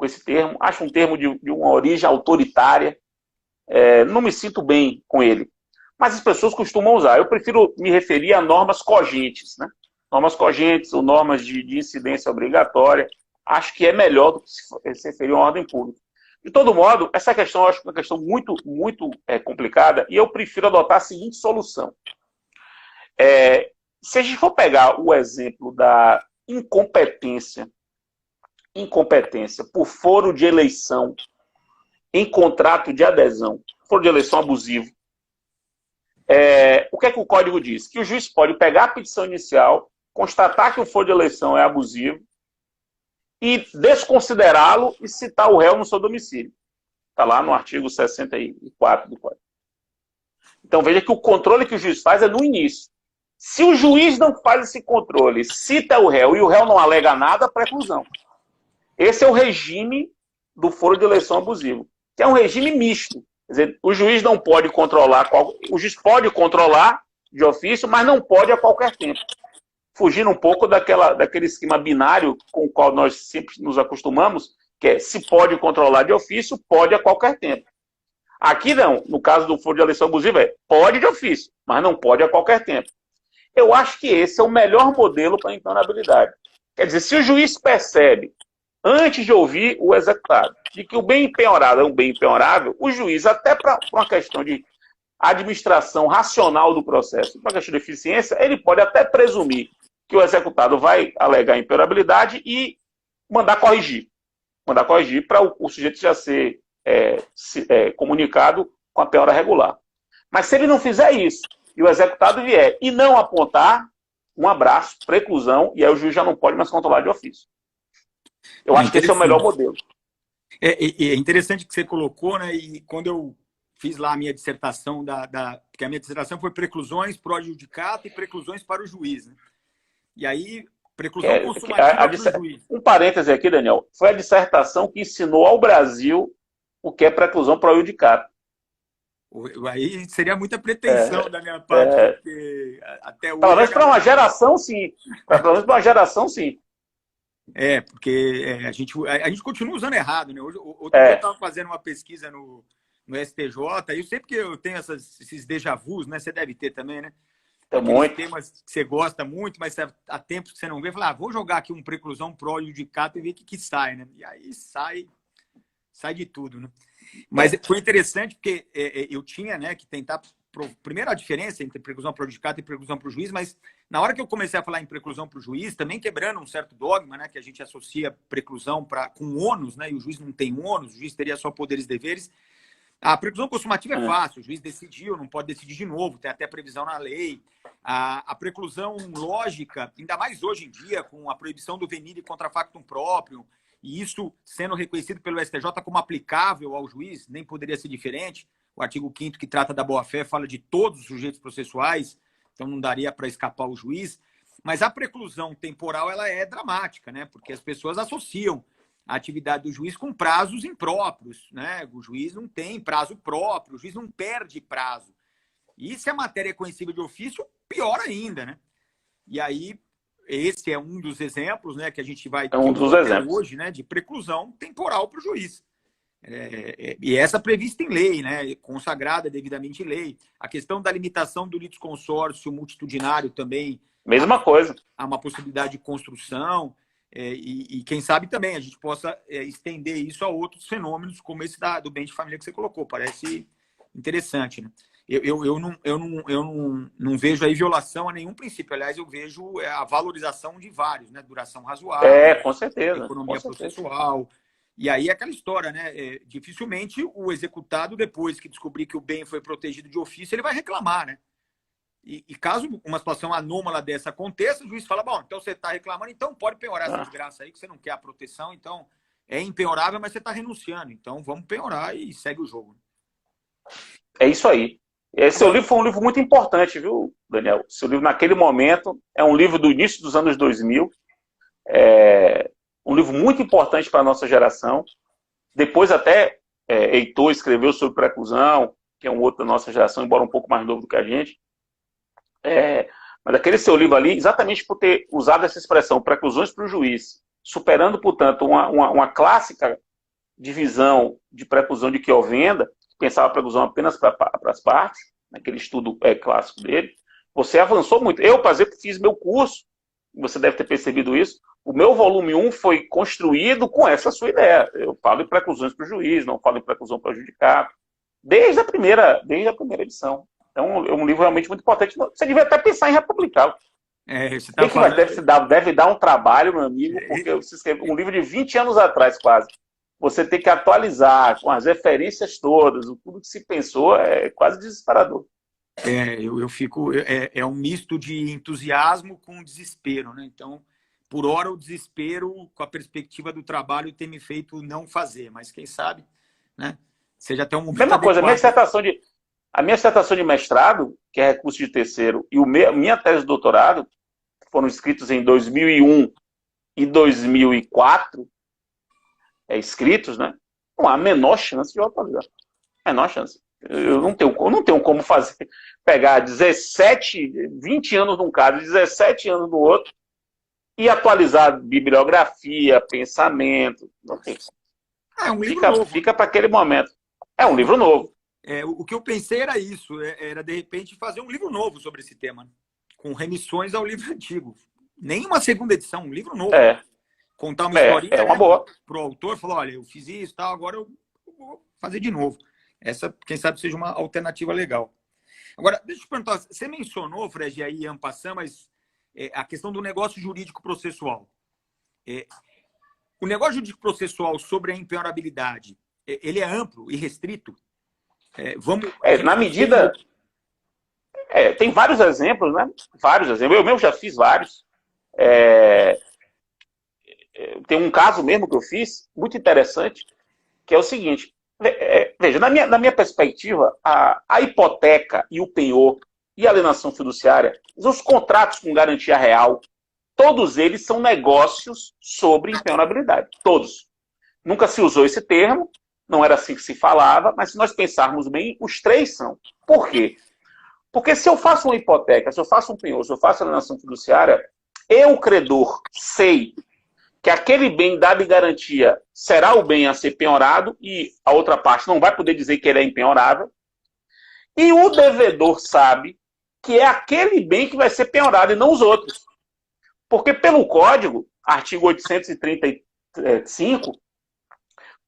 esse termo. Acho um termo de uma origem autoritária. Não me sinto bem com ele. Mas as pessoas costumam usar. Eu prefiro me referir a normas cogentes, né? Normas cogentes ou normas de incidência obrigatória. Acho que é melhor do que se referir a uma ordem pública. De todo modo, essa questão eu acho uma questão muito, muito complicada e eu prefiro adotar a seguinte solução. Se a gente for pegar o exemplo da incompetência por foro de eleição em contrato de adesão, foro de eleição abusivo, o que é que o código diz? Que o juiz pode pegar a petição inicial, constatar que o foro de eleição é abusivo e desconsiderá-lo e citar o réu no seu domicílio. Está lá no artigo 64 do Código. Então veja que o controle que o juiz faz é no início. Se o juiz não faz esse controle, cita o réu e o réu não alega nada, preclusão. Esse é o regime do foro de eleição abusivo, que é um regime misto. Quer dizer, o juiz não pode controlar, o juiz pode controlar de ofício, mas não pode a qualquer tempo. Fugindo um pouco daquele esquema binário com o qual nós sempre nos acostumamos, que é se pode controlar de ofício, pode a qualquer tempo. Aqui não, no caso do foro de eleição abusiva, pode de ofício, mas não pode a qualquer tempo. Eu acho que esse é o melhor modelo para a impenhorabilidade. Quer dizer, se o juiz percebe, antes de ouvir o executado, de que o bem penhorado é um bem penhorável, o juiz, até para uma questão de administração racional do processo, para uma questão de eficiência, ele pode até presumir que o executado vai alegar impenhorabilidade e mandar corrigir. Mandar corrigir para o sujeito já ser comunicado com a penhora regular. Mas se ele não fizer isso, e o executado vier e não apontar, um abraço, preclusão, e aí o juiz já não pode mais controlar de ofício. Eu acho que esse é o melhor modelo.
É interessante que você colocou, né? E quando eu fiz lá a minha dissertação, porque a minha dissertação foi preclusões pro adjudicata e preclusões para o juiz, né? E aí, preclusão consumativa para o juiz.
Um parêntese aqui, Daniel. Foi a dissertação que ensinou ao Brasil o que é preclusão pro adjudicata.
Aí seria muita pretensão da minha parte, porque até hoje...
Pelo menos para uma geração, sim. Pelo menos para uma geração, sim.
Porque a gente continua usando errado, né? Outro dia eu estava fazendo uma pesquisa no STJ, e eu sempre que eu tenho esses déjà vus, né? Você deve ter também, né? Aqueles temas que você gosta muito, mas há tempos que você não vê, fala, vou jogar aqui um preclusão pro adjudicata e ver o que sai, né? E aí sai de tudo, né? Mas foi interessante porque eu tinha, né, que tentar... Primeiro, a diferença entre preclusão para o adjudicata e preclusão para o juiz, mas na hora que eu comecei a falar em preclusão para o juiz, também quebrando um certo dogma, né, que a gente associa preclusão com ônus, né, e o juiz não tem ônus, o juiz teria só poderes e deveres. A preclusão consumativa é fácil, o juiz decidiu, não pode decidir de novo, tem até previsão na lei. A preclusão lógica, ainda mais hoje em dia, com a proibição do venire contra factum próprio, e isso sendo reconhecido pelo STJ como aplicável ao juiz, nem poderia ser diferente. O artigo 5º, que trata da boa-fé, fala de todos os sujeitos processuais, então não daria para escapar o juiz. Mas a preclusão temporal ela é dramática, né? Porque as pessoas associam a atividade do juiz com prazos impróprios, né? O juiz não tem prazo próprio, o juiz não perde prazo. E se a matéria é conhecível de ofício, pior ainda, né? E aí, esse é um dos exemplos, né, que a gente vai ter hoje, né, de preclusão temporal para o juiz. E essa prevista em lei, né, consagrada devidamente em lei. A questão da limitação do litisconsórcio multitudinário também.
Mesma coisa.
Há uma possibilidade de construção e quem sabe também a gente possa estender isso a outros fenômenos, como esse do bem de família que você colocou. Parece interessante, né? Eu não vejo aí violação a nenhum princípio. Aliás, eu vejo a valorização de vários, né? Duração razoável,
com certeza.
Economia processual. E aí aquela história, né? Dificilmente o executado, depois que descobrir que o bem foi protegido de ofício, ele vai reclamar, né? E caso uma situação anômala dessa aconteça, o juiz fala, bom, então você está reclamando, então pode penhorar essa desgraça aí, que você não quer a proteção, então é impenhorável, mas você está renunciando. Então vamos penhorar e segue o jogo.
É isso aí. Esse seu livro foi um livro muito importante, viu, Daniel? Seu livro, naquele momento, é um livro do início dos anos 2000, um livro muito importante para a nossa geração. Depois até Heitor escreveu sobre preclusão, que é um outro da nossa geração, embora um pouco mais novo do que a gente. Mas aquele seu livro ali, exatamente por ter usado essa expressão, preclusões para o juiz, superando, portanto, uma clássica divisão de preclusão de quiovenda, que pensava a preclusão apenas para as partes, naquele estudo clássico dele, você avançou muito. Eu, por exemplo, fiz meu curso, você deve ter percebido isso, o meu volume 1 foi construído com essa sua ideia. Eu falo em preclusões para o juiz, não falo em preclusão para o adjudicado, desde a primeira edição. Então, é um livro realmente muito importante. Você devia até pensar em republicá-lo. Deve dar um trabalho, meu amigo, porque você escreveu um livro de 20 anos atrás, quase. Você tem que atualizar com as referências todas, tudo que se pensou é quase desesperador.
Eu fico... É um misto de entusiasmo com desespero, né? Então, por hora, o desespero, com a perspectiva do trabalho, tem me feito não fazer. Mas quem sabe, né? Seja até um momento
mesma coisa,
adequado.
A minha dissertação de mestrado, que é recurso de terceiro, e a minha tese de doutorado, foram escritos em 2001 e 2004, escritos, né? Não há a menor chance de eu atualizar. Menor chance. Eu não tenho como pegar 20 anos num caso, 17 anos no outro, e atualizar bibliografia, pensamento. Não tem.
Um livro novo.
Fica para aquele momento. É um livro novo.
O que eu pensei era isso, era de repente fazer um livro novo sobre esse tema, com remissões ao livro antigo. Nem uma segunda edição, um livro novo. Contar uma historinha
boa.
Pro autor, falou, olha, eu fiz isso, tal, agora eu vou fazer de novo. Essa, quem sabe, seja uma alternativa legal. Agora, deixa eu te perguntar, você mencionou, Fred, aí, en passant, mas a questão do negócio jurídico processual. O negócio jurídico processual sobre a impenhorabilidade, ele é amplo e restrito?
Na medida... Tem vários exemplos, né? Vários exemplos. Eu mesmo já fiz vários. É, tem um caso mesmo que eu fiz, muito interessante, que é o seguinte. Veja, na minha perspectiva, a hipoteca e o penhor e a alienação fiduciária, os contratos com garantia real, todos eles são negócios sobre impenhorabilidade. Todos. Nunca se usou esse termo, não era assim que se falava, mas se nós pensarmos bem, os três são. Por quê? Porque se eu faço uma hipoteca, se eu faço um penhor, se eu faço alienação fiduciária, eu, credor, sei que aquele bem dado em garantia será o bem a ser penhorado e a outra parte não vai poder dizer que ele é impenhorável. E o devedor sabe que é aquele bem que vai ser penhorado e não os outros. Porque pelo Código, artigo 835,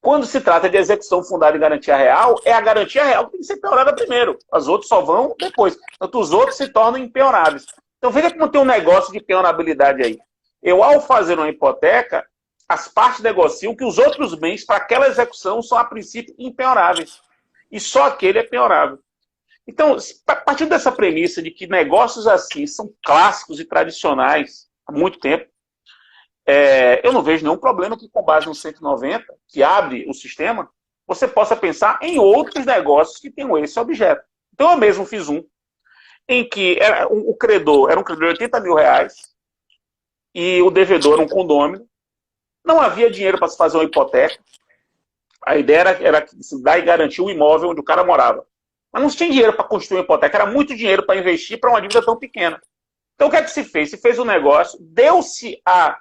quando se trata de execução fundada em garantia real, é a garantia real que tem que ser penhorada primeiro. As outras só vão depois. Portanto, os outros se tornam impenhoráveis. Então veja como tem um negócio de penhorabilidade aí. Eu, ao fazer uma hipoteca, as partes negociam que os outros bens para aquela execução são, a princípio, impenhoráveis. E só aquele é penhorável. Então, a partir dessa premissa de que negócios assim são clássicos e tradicionais há muito tempo, eu não vejo nenhum problema que, com base no 190, que abre o sistema, você possa pensar em outros negócios que tenham esse objeto. Então, eu mesmo fiz um, em que o credor era um credor de 80 mil reais, e o devedor era um condômino, não havia dinheiro para se fazer uma hipoteca, a ideia era se dar e garantir o imóvel onde o cara morava. Mas não se tinha dinheiro para construir uma hipoteca, era muito dinheiro para investir para uma dívida tão pequena. Então o que é que se fez? Se fez um negócio, deu-se a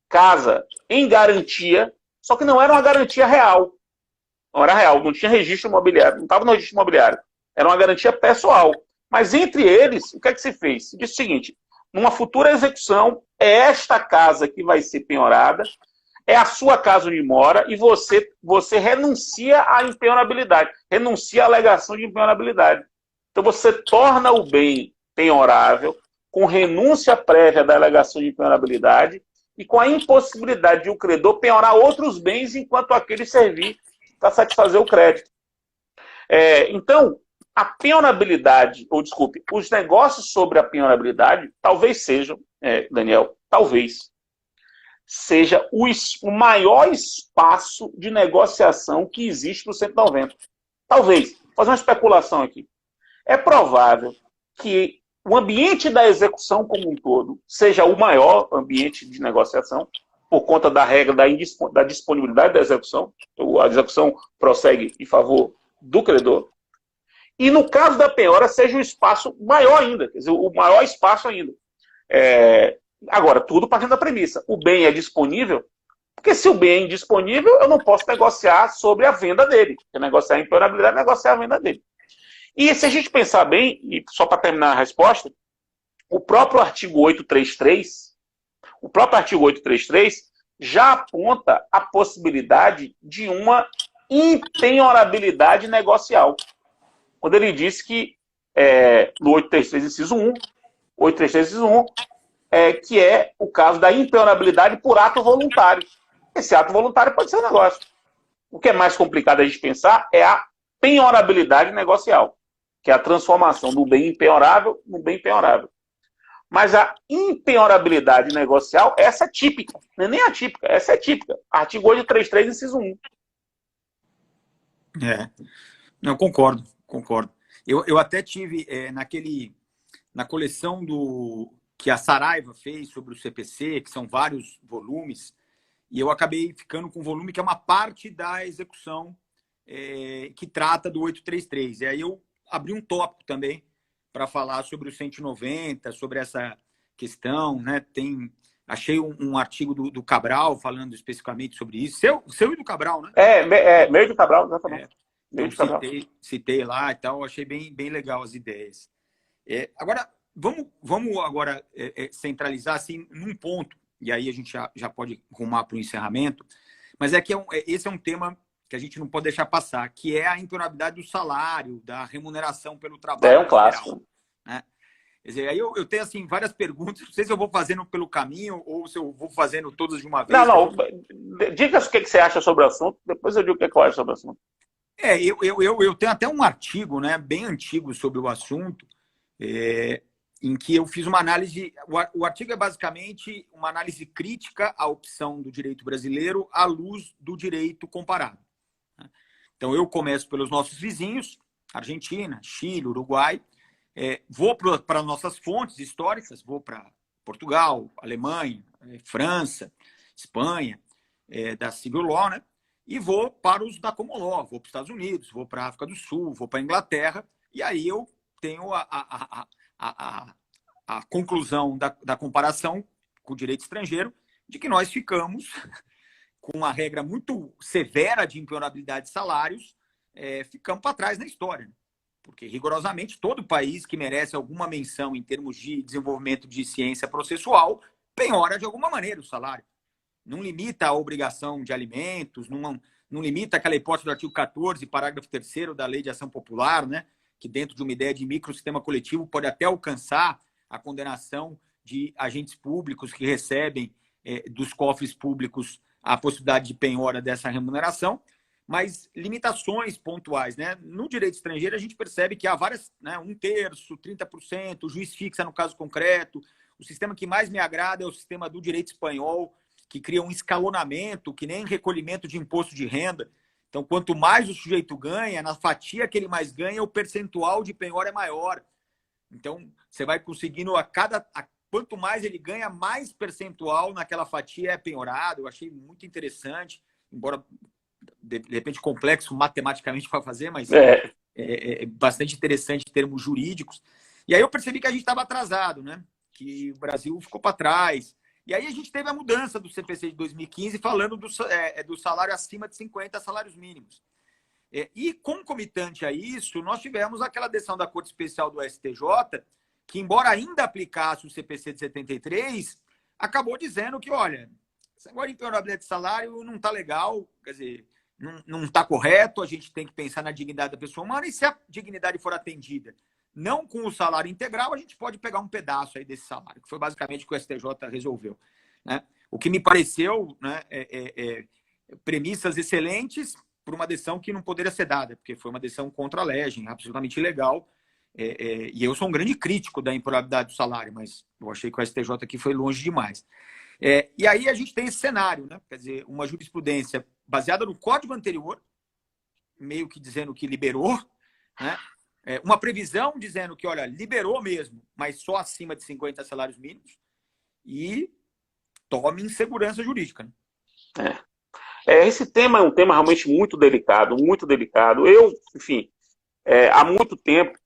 casa em garantia, só que não era uma garantia real. Não era real, não tinha registro imobiliário, não estava no registro imobiliário. Era uma garantia pessoal. Mas entre eles, o que é que se fez? Se disse o seguinte: numa futura execução, é esta casa que vai ser penhorada, é a sua casa onde mora, e você renuncia à impenhorabilidade, renuncia à alegação de impenhorabilidade. Então você torna o bem penhorável, com renúncia prévia da alegação de impenhorabilidade e com a impossibilidade de o credor penhorar outros bens enquanto aquele servir para satisfazer o crédito. Então, a penhorabilidade, ou desculpe, os negócios sobre a penhorabilidade talvez sejam, Daniel, talvez seja o maior espaço de negociação que existe no 190. Talvez. Vou fazer uma especulação aqui. É provável que o ambiente da execução como um todo seja o maior ambiente de negociação, por conta da regra da disponibilidade da execução. A execução prossegue em favor do credor. E no caso da penhora, seja um espaço maior ainda, quer dizer, o maior espaço ainda. Agora, tudo partindo da premissa. O bem é disponível, porque se o bem é indisponível, eu não posso negociar sobre a venda dele. Porque negociar a impenhorabilidade é negociar a venda dele. E se a gente pensar bem, e só para terminar a resposta, o próprio artigo 833 já aponta a possibilidade de uma impenhorabilidade negocial. Quando ele diz que, no 833, inciso 1, 833, inciso 1, que é o caso da impenhorabilidade por ato voluntário. Esse ato voluntário pode ser um negócio. O que é mais complicado a gente pensar é a penhorabilidade negocial, que é a transformação do bem impenhorável no bem penhorável. Mas a impenhorabilidade negocial, essa é típica. Não é nem atípica, essa é típica. Artigo 833, inciso 1.
Não, concordo. Eu até tive na coleção que a Saraiva fez sobre o CPC, que são vários volumes, e eu acabei ficando com um volume que é uma parte da execução que trata do 833. E aí eu abri um tópico também para falar sobre o 190, sobre essa questão, né? Achei um artigo do Cabral falando especificamente sobre isso. Seu e do Cabral, né?
Meio do Cabral, exatamente.
Então, citei lá e tal, achei bem legal as ideias. Agora, vamos agora centralizar assim, num ponto, e aí a gente já pode rumar para o encerramento, mas esse é um tema que a gente não pode deixar passar, que é a impenhorabilidade do salário, da remuneração pelo trabalho.
É um clássico.
Geral, né? Quer dizer, aí eu tenho assim, várias perguntas, não sei se eu vou fazendo pelo caminho ou se eu vou fazendo todas de uma vez.
Não, diga o que você acha sobre o assunto, depois eu digo o que eu acho sobre o assunto.
Eu tenho até um artigo, né, bem antigo sobre o assunto, em que eu fiz uma análise. O artigo é basicamente uma análise crítica à opção do direito brasileiro à luz do direito comparado. Então, eu começo pelos nossos vizinhos, Argentina, Chile, Uruguai, vou para nossas fontes históricas, vou para Portugal, Alemanha, França, Espanha, da Civil Law, né? E vou para os da Common Law, vou para os Estados Unidos, vou para a África do Sul, vou para a Inglaterra, e aí eu tenho a conclusão da comparação com o direito estrangeiro de que nós ficamos com uma regra muito severa de impenhorabilidade de salários, ficamos para trás na história. Porque, rigorosamente, todo país que merece alguma menção em termos de desenvolvimento de ciência processual penhora de alguma maneira o salário. Não limita a obrigação de alimentos, não limita aquela hipótese do artigo 14, parágrafo 3º da Lei de Ação Popular, né, que dentro de uma ideia de microsistema coletivo pode até alcançar a condenação de agentes públicos que recebem dos cofres públicos a possibilidade de penhora dessa remuneração, mas limitações pontuais, né? No direito estrangeiro, a gente percebe que há várias, né, 1/3, 30%, o juiz fixa no caso concreto. O sistema que mais me agrada é o sistema do direito espanhol, que cria um escalonamento, que nem recolhimento de imposto de renda. Então, quanto mais o sujeito ganha, na fatia que ele mais ganha, o percentual de penhora é maior. Então, você vai conseguindo quanto mais ele ganha, mais percentual naquela fatia é penhorado. Eu achei muito interessante, embora de repente complexo matematicamente para fazer, mas é bastante interessante em termos jurídicos. E aí eu percebi que a gente estava atrasado, né? Que o Brasil ficou para trás. E aí a gente teve a mudança do CPC de 2015 falando do salário acima de 50 salários mínimos. E concomitante a isso, nós tivemos aquela decisão da Corte Especial do STJ, que embora ainda aplicasse o CPC de 73, acabou dizendo que, olha, agora impenhorabilidade de salário não está legal, quer dizer, não está correto, a gente tem que pensar na dignidade da pessoa humana, e se a dignidade for atendida não com o salário integral, a gente pode pegar um pedaço aí desse salário, que foi basicamente o que o STJ resolveu, né? O que me pareceu, né, premissas excelentes por uma decisão que não poderia ser dada, porque foi uma decisão contra a legem, absolutamente ilegal, e eu sou um grande crítico da impenhorabilidade do salário, mas eu achei que o STJ aqui foi longe demais. E aí a gente tem esse cenário, né? Quer dizer, uma jurisprudência baseada no código anterior, meio que dizendo que liberou, né? Uma previsão dizendo que, olha, liberou mesmo, mas só acima de 50 salários mínimos, e tome insegurança jurídica, né?
Esse tema é um tema realmente muito delicado, muito delicado. Eu, enfim, há muito tempo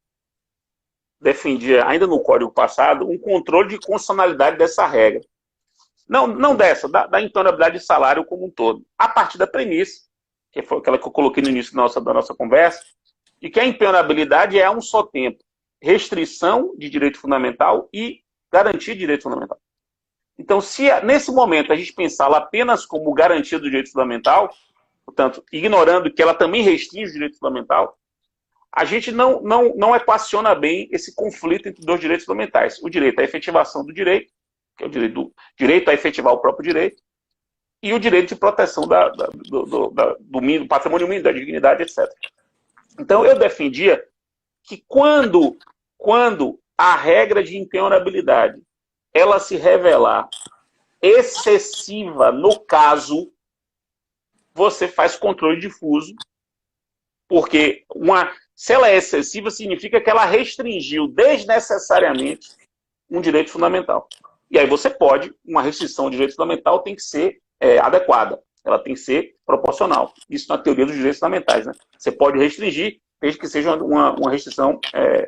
defendia, ainda no código passado, um controle de constitucionalidade dessa regra. Não dessa, da impenhorabilidade de salário como um todo. A partir da premissa, que foi aquela que eu coloquei no início da nossa conversa, de que a impenhorabilidade é a um só tempo restrição de direito fundamental e garantia de direito fundamental. Então, se nesse momento a gente pensá-la apenas como garantia do direito fundamental, portanto, ignorando que ela também restringe o direito fundamental, a gente não equaciona bem esse conflito entre dois direitos fundamentais. O direito à efetivação do direito, que é o direito a efetivar o próprio direito, e o direito de proteção do patrimônio mínimo, da dignidade, etc. Então, eu defendia que quando a regra de impenhorabilidade ela se revelar excessiva no caso, você faz controle difuso, porque se ela é excessiva, significa que ela restringiu desnecessariamente um direito fundamental. E aí você pode, uma restrição de direito fundamental tem que ser adequada, ela tem que ser proporcional. Isso na teoria dos direitos fundamentais, né? Você pode restringir, desde que seja uma restrição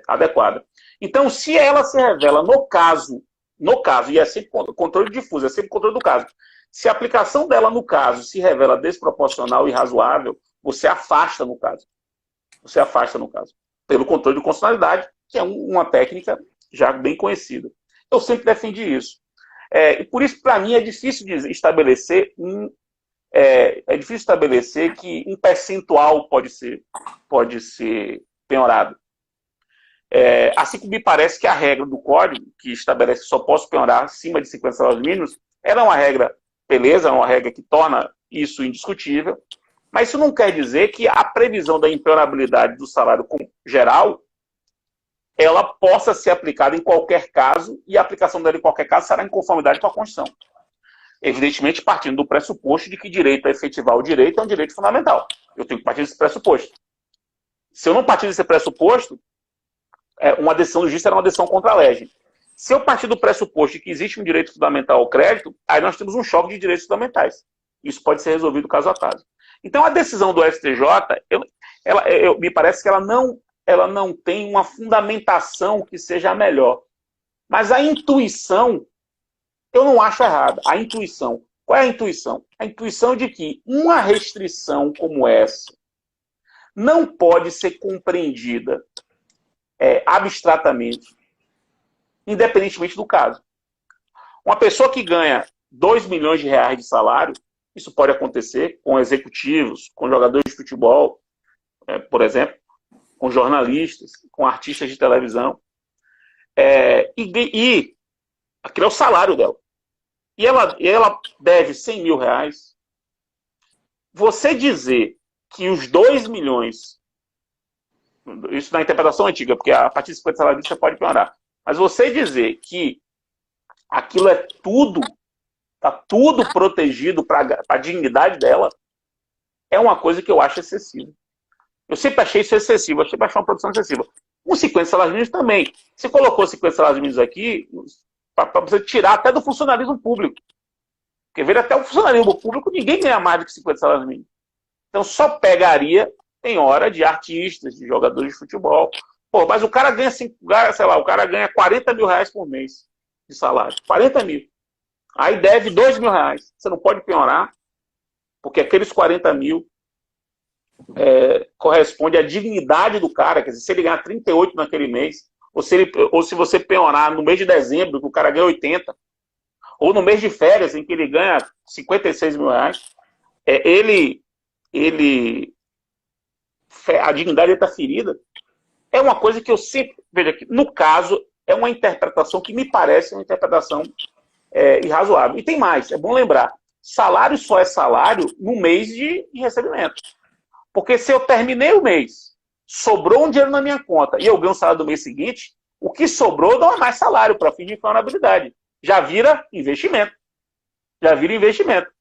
adequada. Então, se ela se revela no caso, e é sempre controle difuso, é sempre controle do caso, se a aplicação dela no caso se revela desproporcional e irrazoável, você afasta no caso. Você afasta no caso. Pelo controle de constitucionalidade, que é uma técnica já bem conhecida. Eu sempre defendi isso. E por isso, para mim, é difícil estabelecer que um percentual pode ser penhorado. Assim como me parece que a regra do código, que estabelece que só posso penhorar acima de 50 salários mínimos, ela é uma regra, beleza, é uma regra que torna isso indiscutível, mas isso não quer dizer que a previsão da impenhorabilidade do salário geral ela possa ser aplicada em qualquer caso, e a aplicação dela em qualquer caso será em conformidade com a Constituição. Evidentemente, partindo do pressuposto de que direito a efetivar o direito é um direito fundamental. Eu tenho que partir desse pressuposto. Se eu não partir desse pressuposto, uma decisão do juiz será uma decisão contra a lei. Se eu partir do pressuposto de que existe um direito fundamental ao crédito, aí nós temos um choque de direitos fundamentais. Isso pode ser resolvido caso a caso. Então, a decisão do STJ, me parece que ela não tem uma fundamentação que seja a melhor. Mas a intuição, eu não acho errada. A intuição. Qual é a intuição? A intuição de que uma restrição como essa não pode ser compreendida abstratamente, independentemente do caso. Uma pessoa que ganha 2 milhões de reais de salário, isso pode acontecer com executivos, com jogadores de futebol, por exemplo, com jornalistas, com artistas de televisão. E aquele é o salário dela. E ela deve 100 mil reais. Você dizer que os 2 milhões, isso na interpretação antiga, porque a partir de 50 salários você pode piorar, mas você dizer que aquilo é tudo, está tudo protegido para a dignidade dela, é uma coisa que eu acho excessiva. Eu sempre achei isso excessivo, eu sempre achei uma produção excessiva. Com 50 salários mínimos também. Você colocou 50 salários mínimos aqui para você tirar até do funcionalismo público. Porque ver até o funcionalismo público, ninguém ganha mais do que 50 salários mínimos. Então só pegaria em hora de artistas, de jogadores de futebol. Pô, mas o cara ganha, sei lá, o cara ganha 40 mil reais por mês de salário. 40 mil. Aí deve 2 mil reais. Você não pode penhorar, porque aqueles 40 mil corresponde à dignidade do cara. Quer dizer, se ele ganhar 38 naquele mês, ou se você penhorar no mês de dezembro, que o cara ganha 80, ou no mês de férias, em que ele ganha 56 mil reais, a dignidade está ferida. É uma coisa que eu sempre vejo aqui. No caso, é uma interpretação que me parece uma interpretação irrazoável. E tem mais, é bom lembrar, salário só é salário no mês de recebimento. Porque se eu terminei o mês, sobrou um dinheiro na minha conta e eu ganho o salário do mês seguinte, o que sobrou não é mais salário para fim de impenhorabilidade. Já vira investimento. Já vira investimento.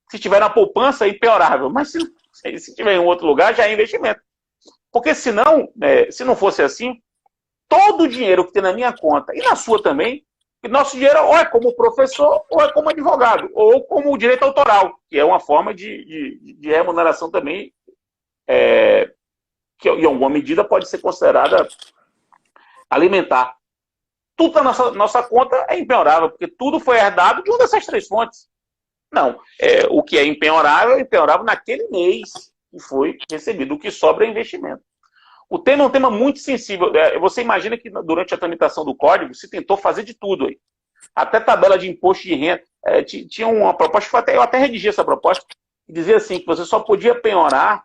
Se estiver na poupança, é impenhorável. Mas se estiver em outro lugar, já é investimento. Porque senão, se não fosse assim, todo o dinheiro que tem na minha conta, e na sua também, nosso dinheiro ou é como professor, ou é como advogado, ou como direito autoral, que é uma forma de remuneração também, que em alguma medida pode ser considerada alimentar. Tudo na nossa conta é impenhorável, porque tudo foi herdado de uma dessas 3 fontes. Não, o que é impenhorável naquele mês que foi recebido. O que sobra é investimento. O tema é um tema muito sensível. Você imagina que durante a tramitação do código se tentou fazer de tudo aí. Até tabela de imposto de renda. Tinha uma proposta, eu até redigi essa proposta, que dizia assim, que você só podia penhorar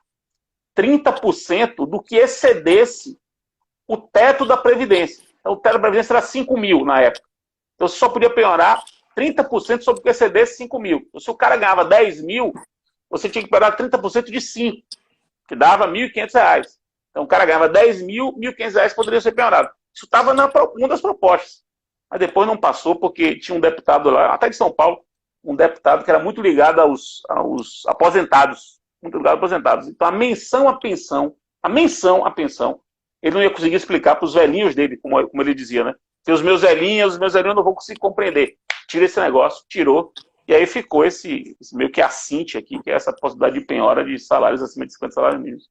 30% do que excedesse o teto da Previdência. Então, o teto da Previdência era 5 mil na época. Então, você só podia penhorar 30% sobre o que excedesse 5 mil. Então, se o cara ganhava 10 mil, você tinha que penhorar 30% de 5, que dava R$ 1.500. Então, o cara ganhava 10 mil, R$ 1.500 poderia ser penhorado. Isso estava uma das propostas. Mas depois não passou, porque tinha um deputado lá, até de São Paulo, um deputado que era muito ligado aos aposentados. Muito ligado aos aposentados. Então, a menção à pensão, ele não ia conseguir explicar para os velhinhos dele, como ele dizia, né? Tem os meus velhinhos eu não vou conseguir compreender. Tira esse negócio, tirou. E aí ficou esse meio que assinte aqui, que é essa possibilidade de penhora de salários acima de 50 salários mínimos.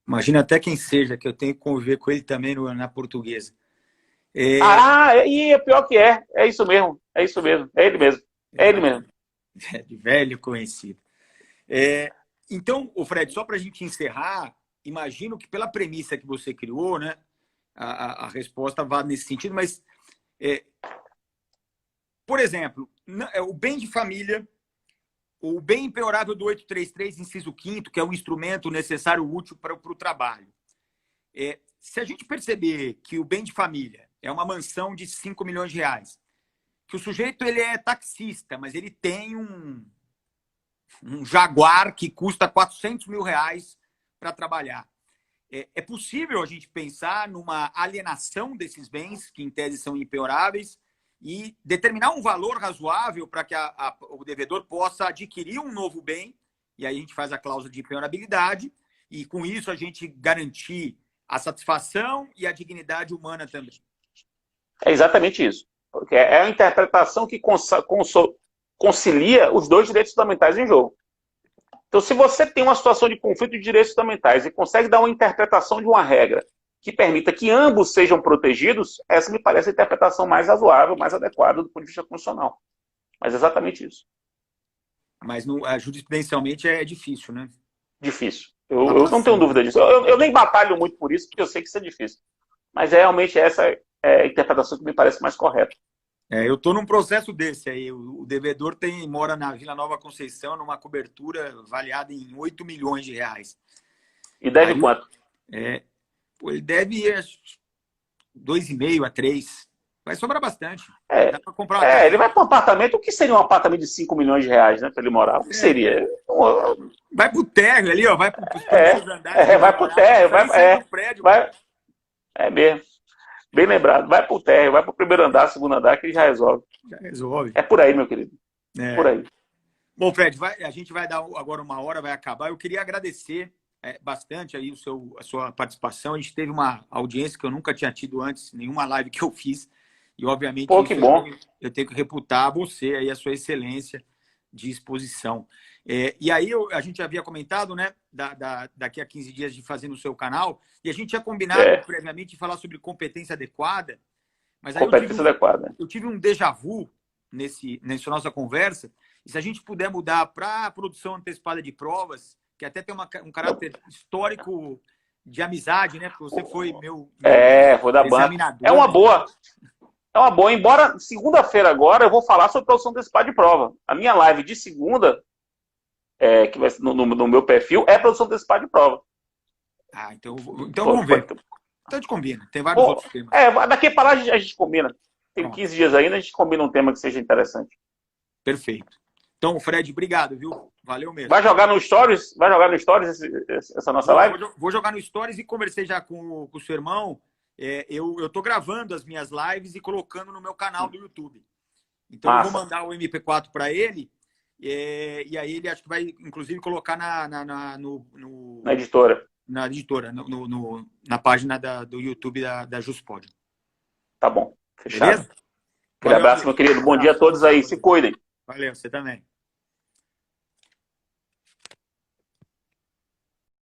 Imagina até quem seja, que eu tenho que conviver com ele também na portuguesa.
E é pior que é isso mesmo, é ele mesmo.
De velho conhecido. Então, Fred, só para a gente encerrar, imagino que pela premissa que você criou, né, a resposta vá nesse sentido, mas, por exemplo, o bem de família, o bem impenhorável do 833, inciso 5º, que é o instrumento necessário útil para o trabalho. Se a gente perceber que o bem de família é uma mansão de 5 milhões de reais, que o sujeito ele é taxista, mas ele tem um Jaguar que custa 400 mil reais para trabalhar. É possível a gente pensar numa alienação desses bens, que em tese são impenhoráveis, e determinar um valor razoável para que o devedor possa adquirir um novo bem, e aí a gente faz a cláusula de penhorabilidade, e com isso a gente garantir a satisfação e a dignidade humana também.
É exatamente isso. Porque é a interpretação que concilia os dois direitos fundamentais em jogo. Então, se você tem uma situação de conflito de direitos fundamentais e consegue dar uma interpretação de uma regra que permita que ambos sejam protegidos, essa me parece a interpretação mais razoável, mais adequada do ponto de vista constitucional. Mas é exatamente isso.
Mas jurisprudencialmente é difícil, né?
Difícil. Eu não tenho dúvida disso. Eu nem batalho muito por isso, porque eu sei que isso é difícil. Mas realmente essa é a interpretação que me parece mais correta.
Eu estou num processo desse aí. O devedor mora na Vila Nova Conceição, numa cobertura avaliada em 8 milhões de reais.
E deve quanto?
Ele deve 2,5 a 3. Vai sobrar bastante. Dá pra comprar
ele vai para um apartamento. O que seria um apartamento de 5 milhões de reais, né? Para ele morar? O que seria?
Vai pro térreo ali, ó. Vai pro
andares. Vai pro térreo. É mesmo. Bem lembrado. Vai pro térreo, vai pro primeiro andar, segundo andar, que ele já resolve.
Já resolve.
É por aí, meu querido. Por aí.
Bom, Fred, a gente vai dar agora uma hora, vai acabar. Eu queria agradecer bastante aí a sua participação. A gente teve uma audiência que eu nunca tinha tido antes, nenhuma live que eu fiz. E, obviamente,
que bom.
Eu tenho que reputar você aí, a sua excelência de exposição. E aí, a gente havia comentado, né, daqui a 15 dias de fazer no seu canal, e a gente tinha combinado previamente de falar sobre competência adequada, mas aí eu tive um déjà vu nessa nossa conversa, e se a gente puder mudar para a produção antecipada de provas, que até tem um caráter histórico de amizade, né, porque você foi meu
foi da banda. É uma boa. Embora segunda-feira agora eu vou falar sobre produção antecipada de prova. A minha live de segunda, que vai ser no meu perfil, é produção antecipada de prova.
Então vamos ver. Então a gente combina. Tem vários outros temas.
Daqui para lá a gente combina. Tem 15 dias ainda, a gente combina um tema que seja interessante.
Perfeito. Então, Fred, obrigado, viu? Valeu mesmo.
Vai jogar no Stories? Essa nossa live?
Vou jogar no Stories e conversei já com o seu irmão. Eu estou gravando as minhas lives e colocando no meu canal do YouTube. Então, eu vou mandar o MP4 para ele e aí ele acho que vai, inclusive, colocar na
editora.
Na editora, na página do YouTube da Juspod.
Tá bom. Fechado.
Beleza?
Aquele abraço, meu querido. Bom dia a todos aí. Se cuidem.
Valeu, você também.